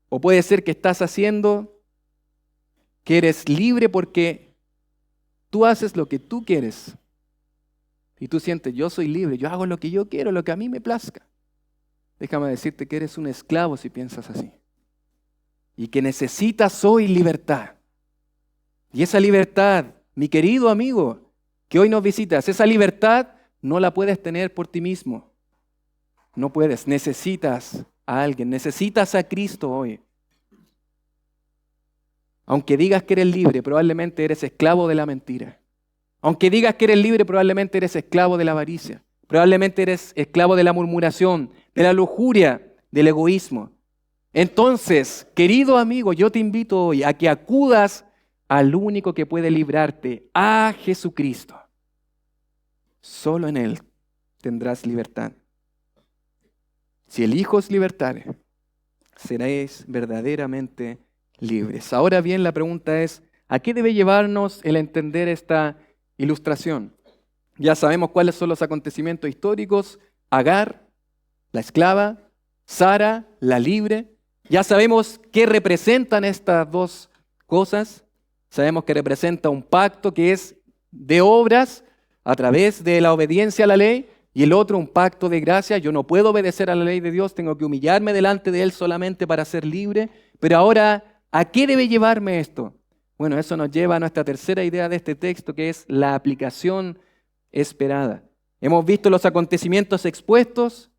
¿O puede ser que estás haciendo que eres libre porque tú haces lo que tú quieres? Y tú sientes, yo soy libre, yo hago lo que yo quiero, lo que a mí me plazca. Déjame decirte que eres un esclavo si piensas así. Y que necesitas hoy libertad. Y esa libertad, mi querido amigo, que hoy nos visitas, esa libertad no la puedes tener por ti mismo. No puedes, necesitas a alguien, necesitas a Cristo hoy. Aunque digas que eres libre, probablemente eres esclavo de la mentira. Aunque digas que eres libre, probablemente eres esclavo de la avaricia. Probablemente eres esclavo de la murmuración, de la lujuria, del egoísmo. Entonces, querido amigo, yo te invito hoy a que acudas al único que puede librarte, a Jesucristo. Solo en Él tendrás libertad. Si el Hijo os libertare, seréis verdaderamente libres. Ahora bien, la pregunta es, ¿a qué debe llevarnos el entender esta ilustración? Ya sabemos cuáles son los acontecimientos históricos. Agar, la esclava, Sara, la libre. Ya sabemos qué representan estas dos cosas. Sabemos que representa un pacto que es de obras a través de la obediencia a la ley, y el otro un pacto de gracia. Yo no puedo obedecer a la ley de Dios, tengo que humillarme delante de Él solamente para ser libre. Pero ahora, ¿a qué debe llevarme esto? Bueno, eso nos lleva a nuestra tercera idea de este texto, que es la aplicación esperada. Hemos visto los acontecimientos expuestos,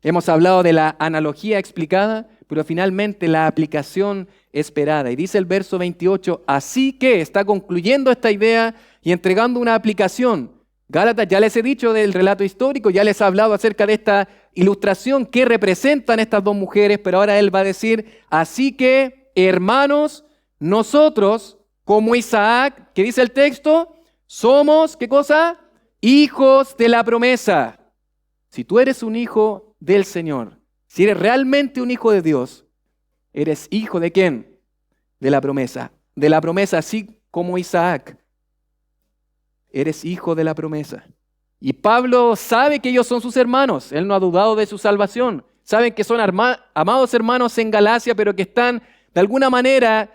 hemos hablado de la analogía explicada, pero finalmente la aplicación esperada. Y dice el verso 28, así que está concluyendo esta idea y entregando una aplicación. Gálatas, ya les he dicho del relato histórico, ya les he hablado acerca de esta ilustración que representan estas dos mujeres, pero ahora él va a decir, así que, hermanos, nosotros, como Isaac, ¿qué dice el texto? Somos, ¿qué cosa? Hijos de la promesa. Si tú eres un hijo del Señor, si eres realmente un hijo de Dios, eres hijo ¿de quién? De la promesa. De la promesa, así como Isaac. Eres hijo de la promesa. Y Pablo sabe que ellos son sus hermanos. Él no ha dudado de su salvación. Saben que son amados hermanos en Galacia, pero que están de alguna manera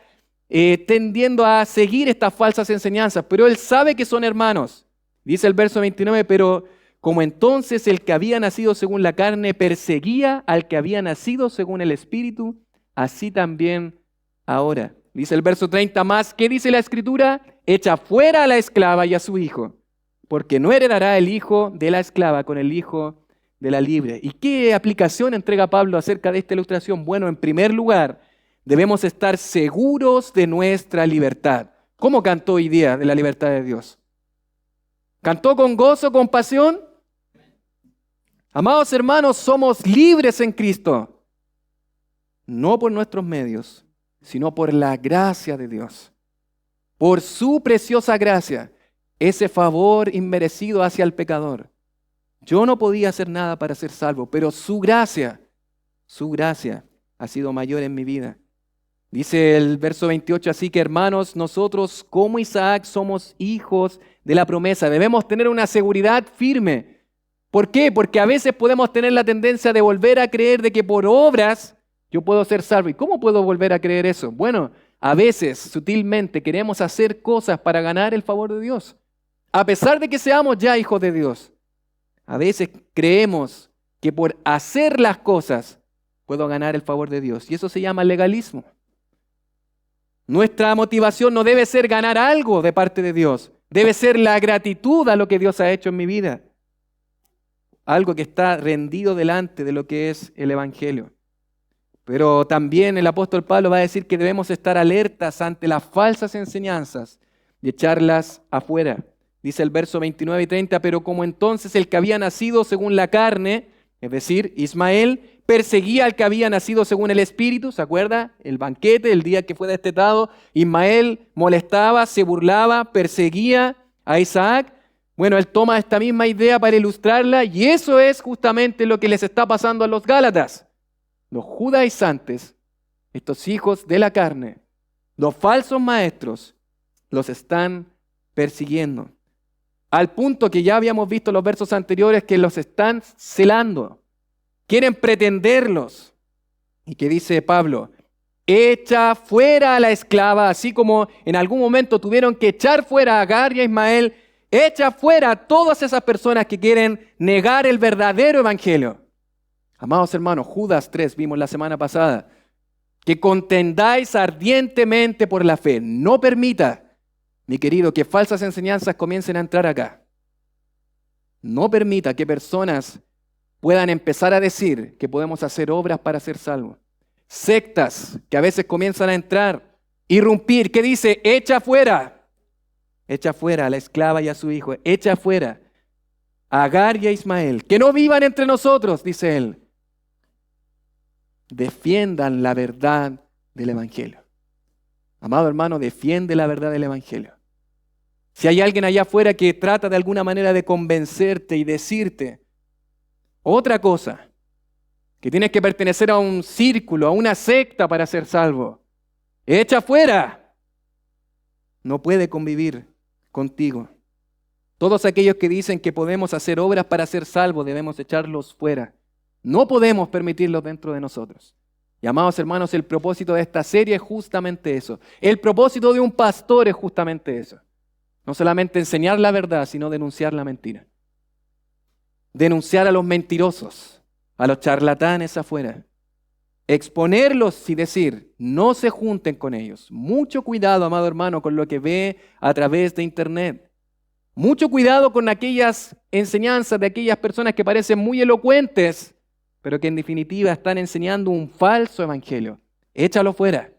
tendiendo a seguir estas falsas enseñanzas. Pero él sabe que son hermanos. Dice el verso 29, pero como entonces el que había nacido según la carne perseguía al que había nacido según el Espíritu, así también ahora. Dice el verso 30 más, ¿qué dice la Escritura? Echa fuera a la esclava y a su hijo, porque no heredará el hijo de la esclava con el hijo de la libre. ¿Y qué aplicación entrega Pablo acerca de esta ilustración? Bueno, en primer lugar, debemos estar seguros de nuestra libertad. ¿Cómo cantó hoy día de la libertad de Dios? ¿Cantó con gozo, con pasión? Amados hermanos, somos libres en Cristo, no por nuestros medios, sino por la gracia de Dios. Por su preciosa gracia, ese favor inmerecido hacia el pecador. Yo no podía hacer nada para ser salvo, pero su gracia ha sido mayor en mi vida. Dice el verso 28, así que hermanos, nosotros como Isaac somos hijos de la promesa. Debemos tener una seguridad firme. ¿Por qué? Porque a veces podemos tener la tendencia de volver a creer de que por obras yo puedo ser salvo. ¿Y cómo puedo volver a creer eso? Bueno, a veces sutilmente queremos hacer cosas para ganar el favor de Dios. A pesar de que seamos ya hijos de Dios, a veces creemos que por hacer las cosas puedo ganar el favor de Dios. Y eso se llama legalismo. Nuestra motivación no debe ser ganar algo de parte de Dios. Debe ser la gratitud a lo que Dios ha hecho en mi vida. Algo que está rendido delante de lo que es el Evangelio. Pero también el apóstol Pablo va a decir que debemos estar alertas ante las falsas enseñanzas y echarlas afuera. Dice el verso 29 y 30, pero como entonces el que había nacido según la carne, es decir, Ismael, perseguía al que había nacido según el Espíritu, ¿se acuerda? El banquete, el día que fue destetado, Ismael molestaba, se burlaba, perseguía a Isaac. Bueno, él toma esta misma idea para ilustrarla y eso es justamente lo que les está pasando a los Gálatas. Los judaizantes, estos hijos de la carne, los falsos maestros, los están persiguiendo. Al punto que ya habíamos visto en los versos anteriores que los están celando. Quieren pretenderlos. ¿Y qué dice Pablo? Echa fuera a la esclava, así como en algún momento tuvieron que echar fuera a Agar y a Ismael. Echa fuera a todas esas personas que quieren negar el verdadero evangelio. Amados hermanos, Judas 3 vimos la semana pasada, que contendáis ardientemente por la fe. No permita, mi querido, que falsas enseñanzas comiencen a entrar acá. No permita que personas puedan empezar a decir que podemos hacer obras para ser salvos. Sectas que a veces comienzan a entrar, irrumpir. ¿Qué dice? Echa fuera. Echa fuera a la esclava y a su hijo. Echa fuera a Agar y a Ismael. Que no vivan entre nosotros, dice él. Defiendan la verdad del Evangelio. Amado hermano, defiende la verdad del Evangelio. Si hay alguien allá afuera que trata de alguna manera de convencerte y decirte otra cosa, que tienes que pertenecer a un círculo, a una secta para ser salvo, echa fuera. No puede convivir contigo. Todos aquellos que dicen que podemos hacer obras para ser salvos, debemos echarlos fuera. No podemos permitirlos dentro de nosotros. Y amados hermanos, el propósito de esta serie es justamente eso. El propósito de un pastor es justamente eso. No solamente enseñar la verdad, sino denunciar la mentira. Denunciar a los mentirosos, a los charlatanes afuera. Exponerlos y decir, no se junten con ellos. Mucho cuidado, amado hermano, con lo que ve a través de internet. Mucho cuidado con aquellas enseñanzas de aquellas personas que parecen muy elocuentes, pero que en definitiva están enseñando un falso evangelio. Échalo fuera.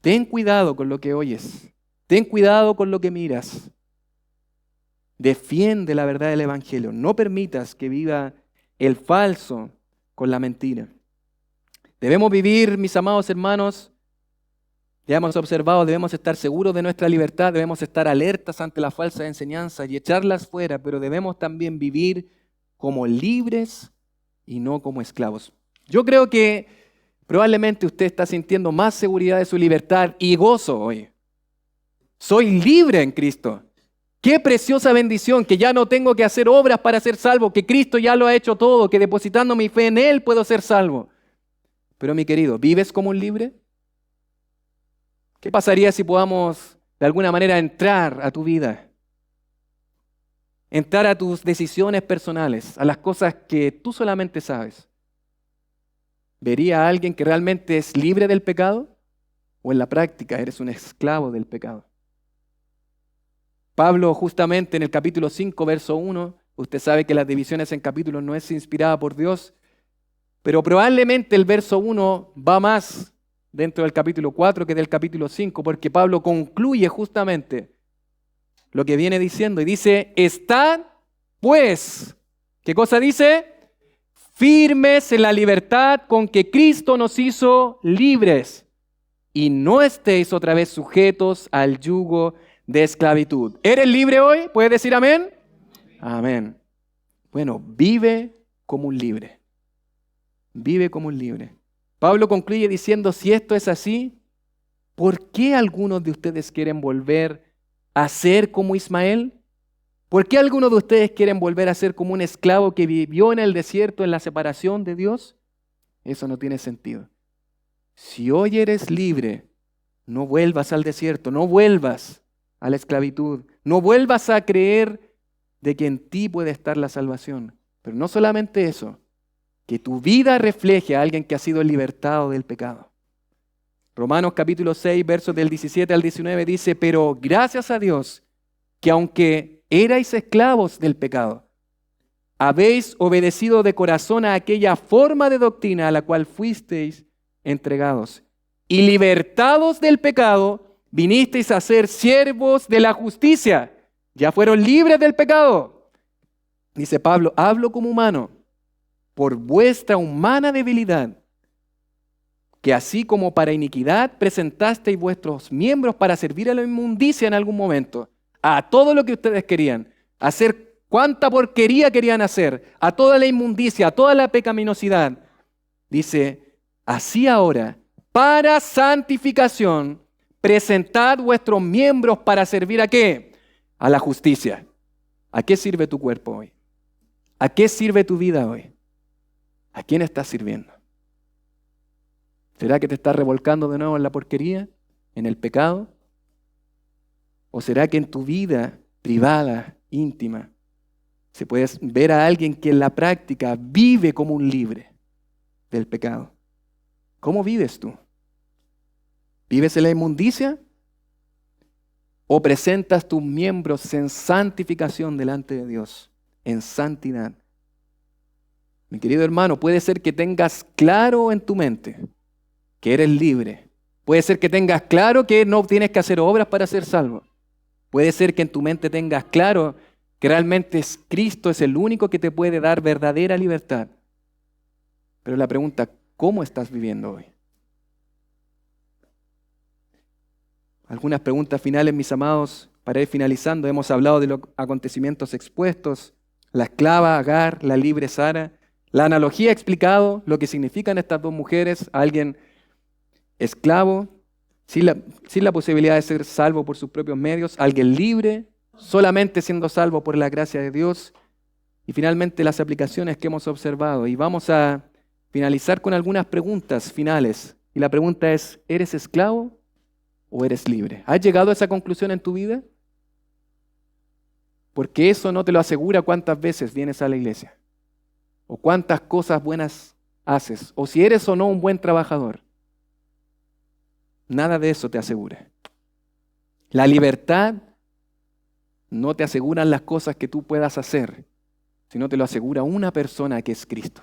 Ten cuidado con lo que oyes. Ten cuidado con lo que miras. Defiende la verdad del evangelio. No permitas que viva el falso con la mentira. Debemos vivir, mis amados hermanos, ya hemos observado, debemos estar seguros de nuestra libertad, debemos estar alertas ante las falsas enseñanzas y echarlas fuera, pero debemos también vivir como libres y no como esclavos. Yo creo que probablemente usted está sintiendo más seguridad de su libertad y gozo hoy. Soy libre en Cristo. Qué preciosa bendición, que ya no tengo que hacer obras para ser salvo, que Cristo ya lo ha hecho todo, que depositando mi fe en Él puedo ser salvo. Pero mi querido, ¿vives como un libre? ¿Qué pasaría si podamos de alguna manera entrar a tu vida? Entrar a tus decisiones personales, a las cosas que tú solamente sabes. ¿Vería a alguien que realmente es libre del pecado? ¿O en la práctica eres un esclavo del pecado? Pablo justamente en el capítulo 5, verso 1, usted sabe que las divisiones en capítulos no es inspirada por Dios, pero probablemente el verso 1 va más dentro del capítulo 4 que del capítulo 5, porque Pablo concluye justamente lo que viene diciendo y dice, estad pues, ¿qué cosa dice? Firmes en la libertad con que Cristo nos hizo libres y no estéis otra vez sujetos al yugo de esclavitud. ¿Eres libre hoy? ¿Puedes decir amén? Amén. Bueno, vive como un libre. Vive como un libre. Pablo concluye diciendo, si esto es así, ¿por qué algunos de ustedes quieren volver a ser como Ismael? ¿Por qué algunos de ustedes quieren volver a ser como un esclavo que vivió en el desierto en la separación de Dios? Eso no tiene sentido. Si hoy eres libre, no vuelvas al desierto, no vuelvas a la esclavitud, no vuelvas a creer de que en ti puede estar la salvación. Pero no solamente eso, que tu vida refleje a alguien que ha sido libertado del pecado. Romanos capítulo 6, versos del 17 al 19 dice, pero gracias a Dios que aunque erais esclavos del pecado, habéis obedecido de corazón a aquella forma de doctrina a la cual fuisteis entregados. Y libertados del pecado, vinisteis a ser siervos de la justicia. Ya fueron libres del pecado. Dice Pablo, hablo como humano, por vuestra humana debilidad, que así como para iniquidad presentasteis vuestros miembros para servir a la inmundicia en algún momento, a todo lo que ustedes querían, hacer cuánta porquería querían hacer, a toda la inmundicia, a toda la pecaminosidad. Dice, así ahora, para santificación, presentad vuestros miembros para servir ¿a qué? A la justicia. ¿A qué sirve tu cuerpo hoy? ¿A qué sirve tu vida hoy? ¿A quién estás sirviendo? ¿Será que te estás revolcando de nuevo en la porquería, en el pecado? ¿O será que en tu vida privada, íntima, se puede ver a alguien que en la práctica vive como un libre del pecado? ¿Cómo vives tú? ¿Vives en la inmundicia? ¿O presentas tus miembros en santificación delante de Dios, en santidad? Mi querido hermano, puede ser que tengas claro en tu mente que eres libre. Puede ser que tengas claro que no tienes que hacer obras para ser salvo. Puede ser que en tu mente tengas claro que realmente Cristo es el único que te puede dar verdadera libertad. Pero la pregunta, ¿cómo estás viviendo hoy? Algunas preguntas finales, mis amados, para ir finalizando. Hemos hablado de los acontecimientos expuestos, la esclava Agar, la libre Sara. La analogía ha explicado lo que significan estas dos mujeres, alguien esclavo, sin la posibilidad de ser salvo por sus propios medios, alguien libre, solamente siendo salvo por la gracia de Dios, y finalmente las aplicaciones que hemos observado. Y vamos a finalizar con algunas preguntas finales. Y la pregunta es, ¿eres esclavo o eres libre? ¿Has llegado a esa conclusión en tu vida? porque eso no te lo asegura cuántas veces vienes a la iglesia, o cuántas cosas buenas haces, o si eres o no un buen trabajador. Nada de eso te asegura. La libertad no te aseguran las cosas que tú puedas hacer, sino te lo asegura una persona que es Cristo.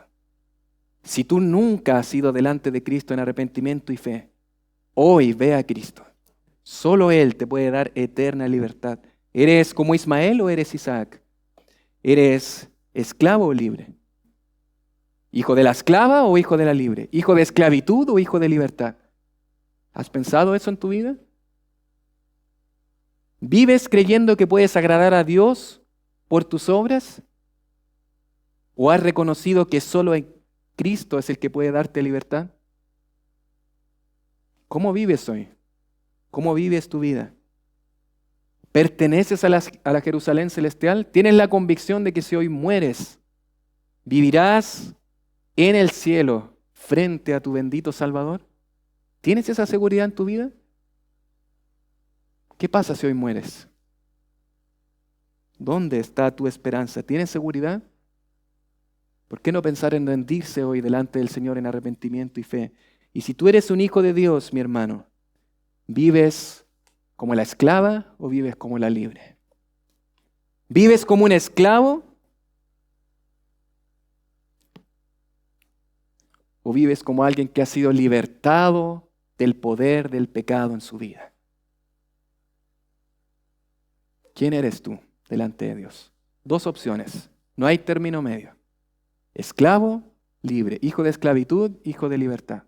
Si tú nunca has ido delante de Cristo en arrepentimiento y fe, hoy ve a Cristo. Solo Él te puede dar eterna libertad. ¿Eres como Ismael o eres Isaac? ¿Eres esclavo o libre? ¿Hijo de la esclava o hijo de la libre? ¿Hijo de esclavitud o hijo de libertad? ¿Has pensado eso en tu vida? ¿Vives creyendo que puedes agradar a Dios por tus obras? ¿O has reconocido que solo Cristo es el que puede darte libertad? ¿Cómo vives hoy? ¿Cómo vives tu vida? ¿Perteneces a la Jerusalén celestial? ¿Tienes la convicción de que si hoy mueres, vivirás en el cielo frente a tu bendito Salvador? ¿Tienes esa seguridad en tu vida? ¿Qué pasa si hoy mueres? ¿Dónde está tu esperanza? ¿Tienes seguridad? ¿Por qué no pensar en rendirse hoy delante del Señor en arrepentimiento y fe? Y si tú eres un hijo de Dios, mi hermano, ¿vives como la esclava o vives como la libre? ¿Vives como un esclavo o vives como alguien que ha sido libertado del poder del pecado en su vida? ¿Quién eres tú delante de Dios? Dos opciones, no hay término medio. Esclavo, libre, hijo de esclavitud, hijo de libertad.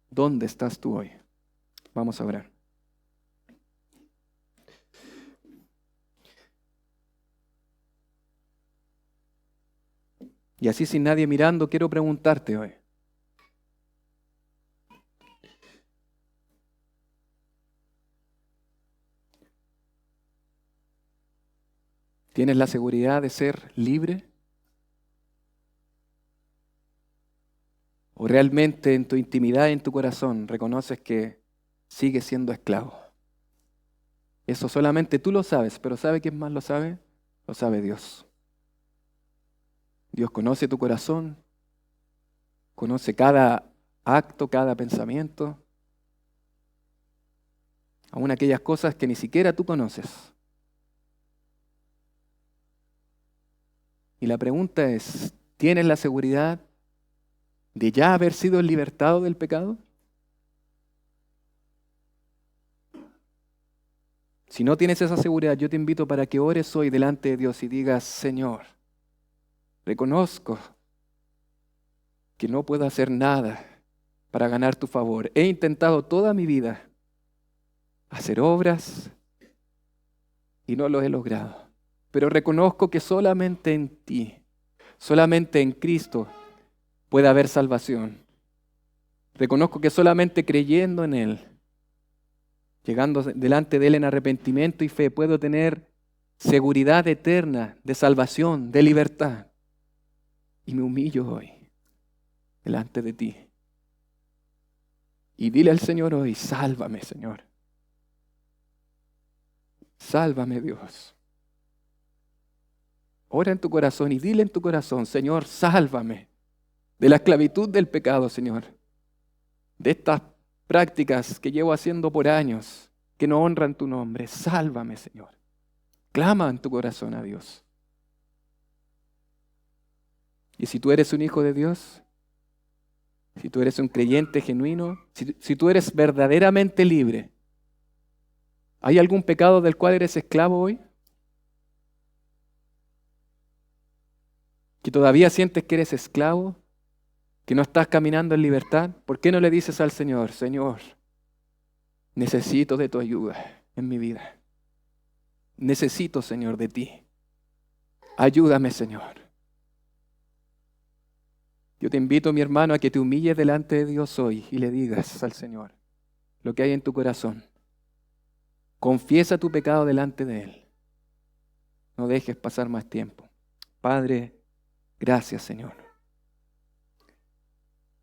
¿Dónde estás tú hoy? Vamos a orar. Y así sin nadie mirando, quiero preguntarte hoy. ¿Tienes la seguridad de ser libre? ¿O realmente en tu intimidad y en tu corazón reconoces que sigues siendo esclavo? Eso solamente tú lo sabes, pero ¿sabe quién más lo sabe? Lo sabe Dios. Dios conoce tu corazón, conoce cada acto, cada pensamiento, aún aquellas cosas que ni siquiera tú conoces. Y la pregunta es, ¿tienes la seguridad de ya haber sido libertado del pecado? Si no tienes esa seguridad, yo te invito para que ores hoy delante de Dios y digas, Señor, reconozco que no puedo hacer nada para ganar tu favor. He intentado toda mi vida hacer obras y no lo he logrado. Pero reconozco que solamente en ti, solamente en Cristo puede haber salvación. Reconozco que solamente creyendo en Él, llegando delante de Él en arrepentimiento y fe, puedo tener seguridad eterna de salvación, de libertad. Y me humillo hoy delante de ti. Y dile al Señor hoy, sálvame, Señor. Sálvame, Dios. Ora en tu corazón y dile en tu corazón, Señor, sálvame de la esclavitud del pecado, Señor. De estas prácticas que llevo haciendo por años, que no honran tu nombre. Sálvame, Señor. Clama en tu corazón a Dios. Y si tú eres un hijo de Dios, si tú eres un creyente genuino, si tú eres verdaderamente libre, ¿hay algún pecado del cual eres esclavo hoy? ¿Que todavía sientes que eres esclavo? ¿Que no estás caminando en libertad? ¿Por qué no le dices al Señor, Señor, necesito de tu ayuda en mi vida? Necesito, Señor, de ti. Ayúdame, Señor. Yo te invito, mi hermano, a que te humilles delante de Dios hoy y le digas al Señor lo que hay en tu corazón. Confiesa tu pecado delante de Él. No dejes pasar más tiempo. Padre, gracias, Señor,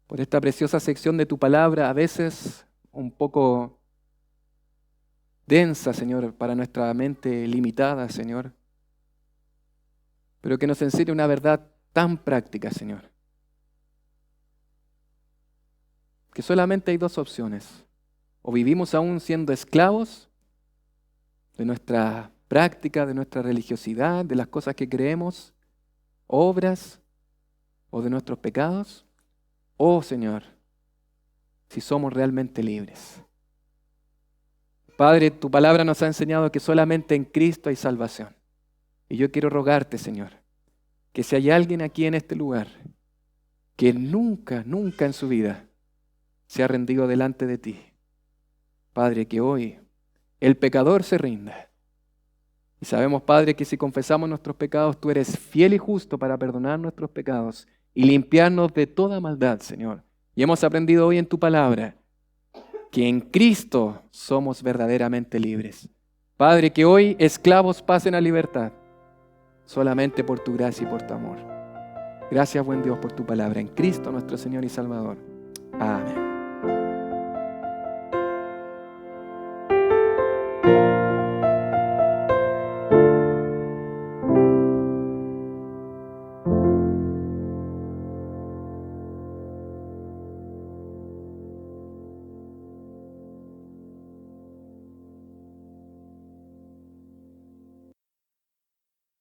por esta preciosa sección de tu palabra, a veces un poco densa, Señor, para nuestra mente limitada, Señor. pero que nos enseñe una verdad tan práctica, Señor. Que solamente hay dos opciones. O vivimos aún siendo esclavos de nuestra práctica, de nuestra religiosidad, de las cosas que creemos, obras o de nuestros pecados. O, Señor, si somos realmente libres. Padre, tu palabra nos ha enseñado que solamente en Cristo hay salvación. Y yo quiero rogarte, Señor, que si hay alguien aquí en este lugar que nunca en su vida se ha rendido delante de ti, Padre, que hoy el pecador se rinda. Y sabemos, Padre, que si confesamos nuestros pecados, tú eres fiel y justo para perdonar nuestros pecados y limpiarnos de toda maldad, Señor. Y hemos aprendido hoy en tu palabra que en Cristo somos verdaderamente libres. Padre, que hoy esclavos pasen a libertad, solamente por tu gracia y por tu amor. Gracias, buen Dios, por tu palabra. En Cristo nuestro Señor y Salvador. Amén.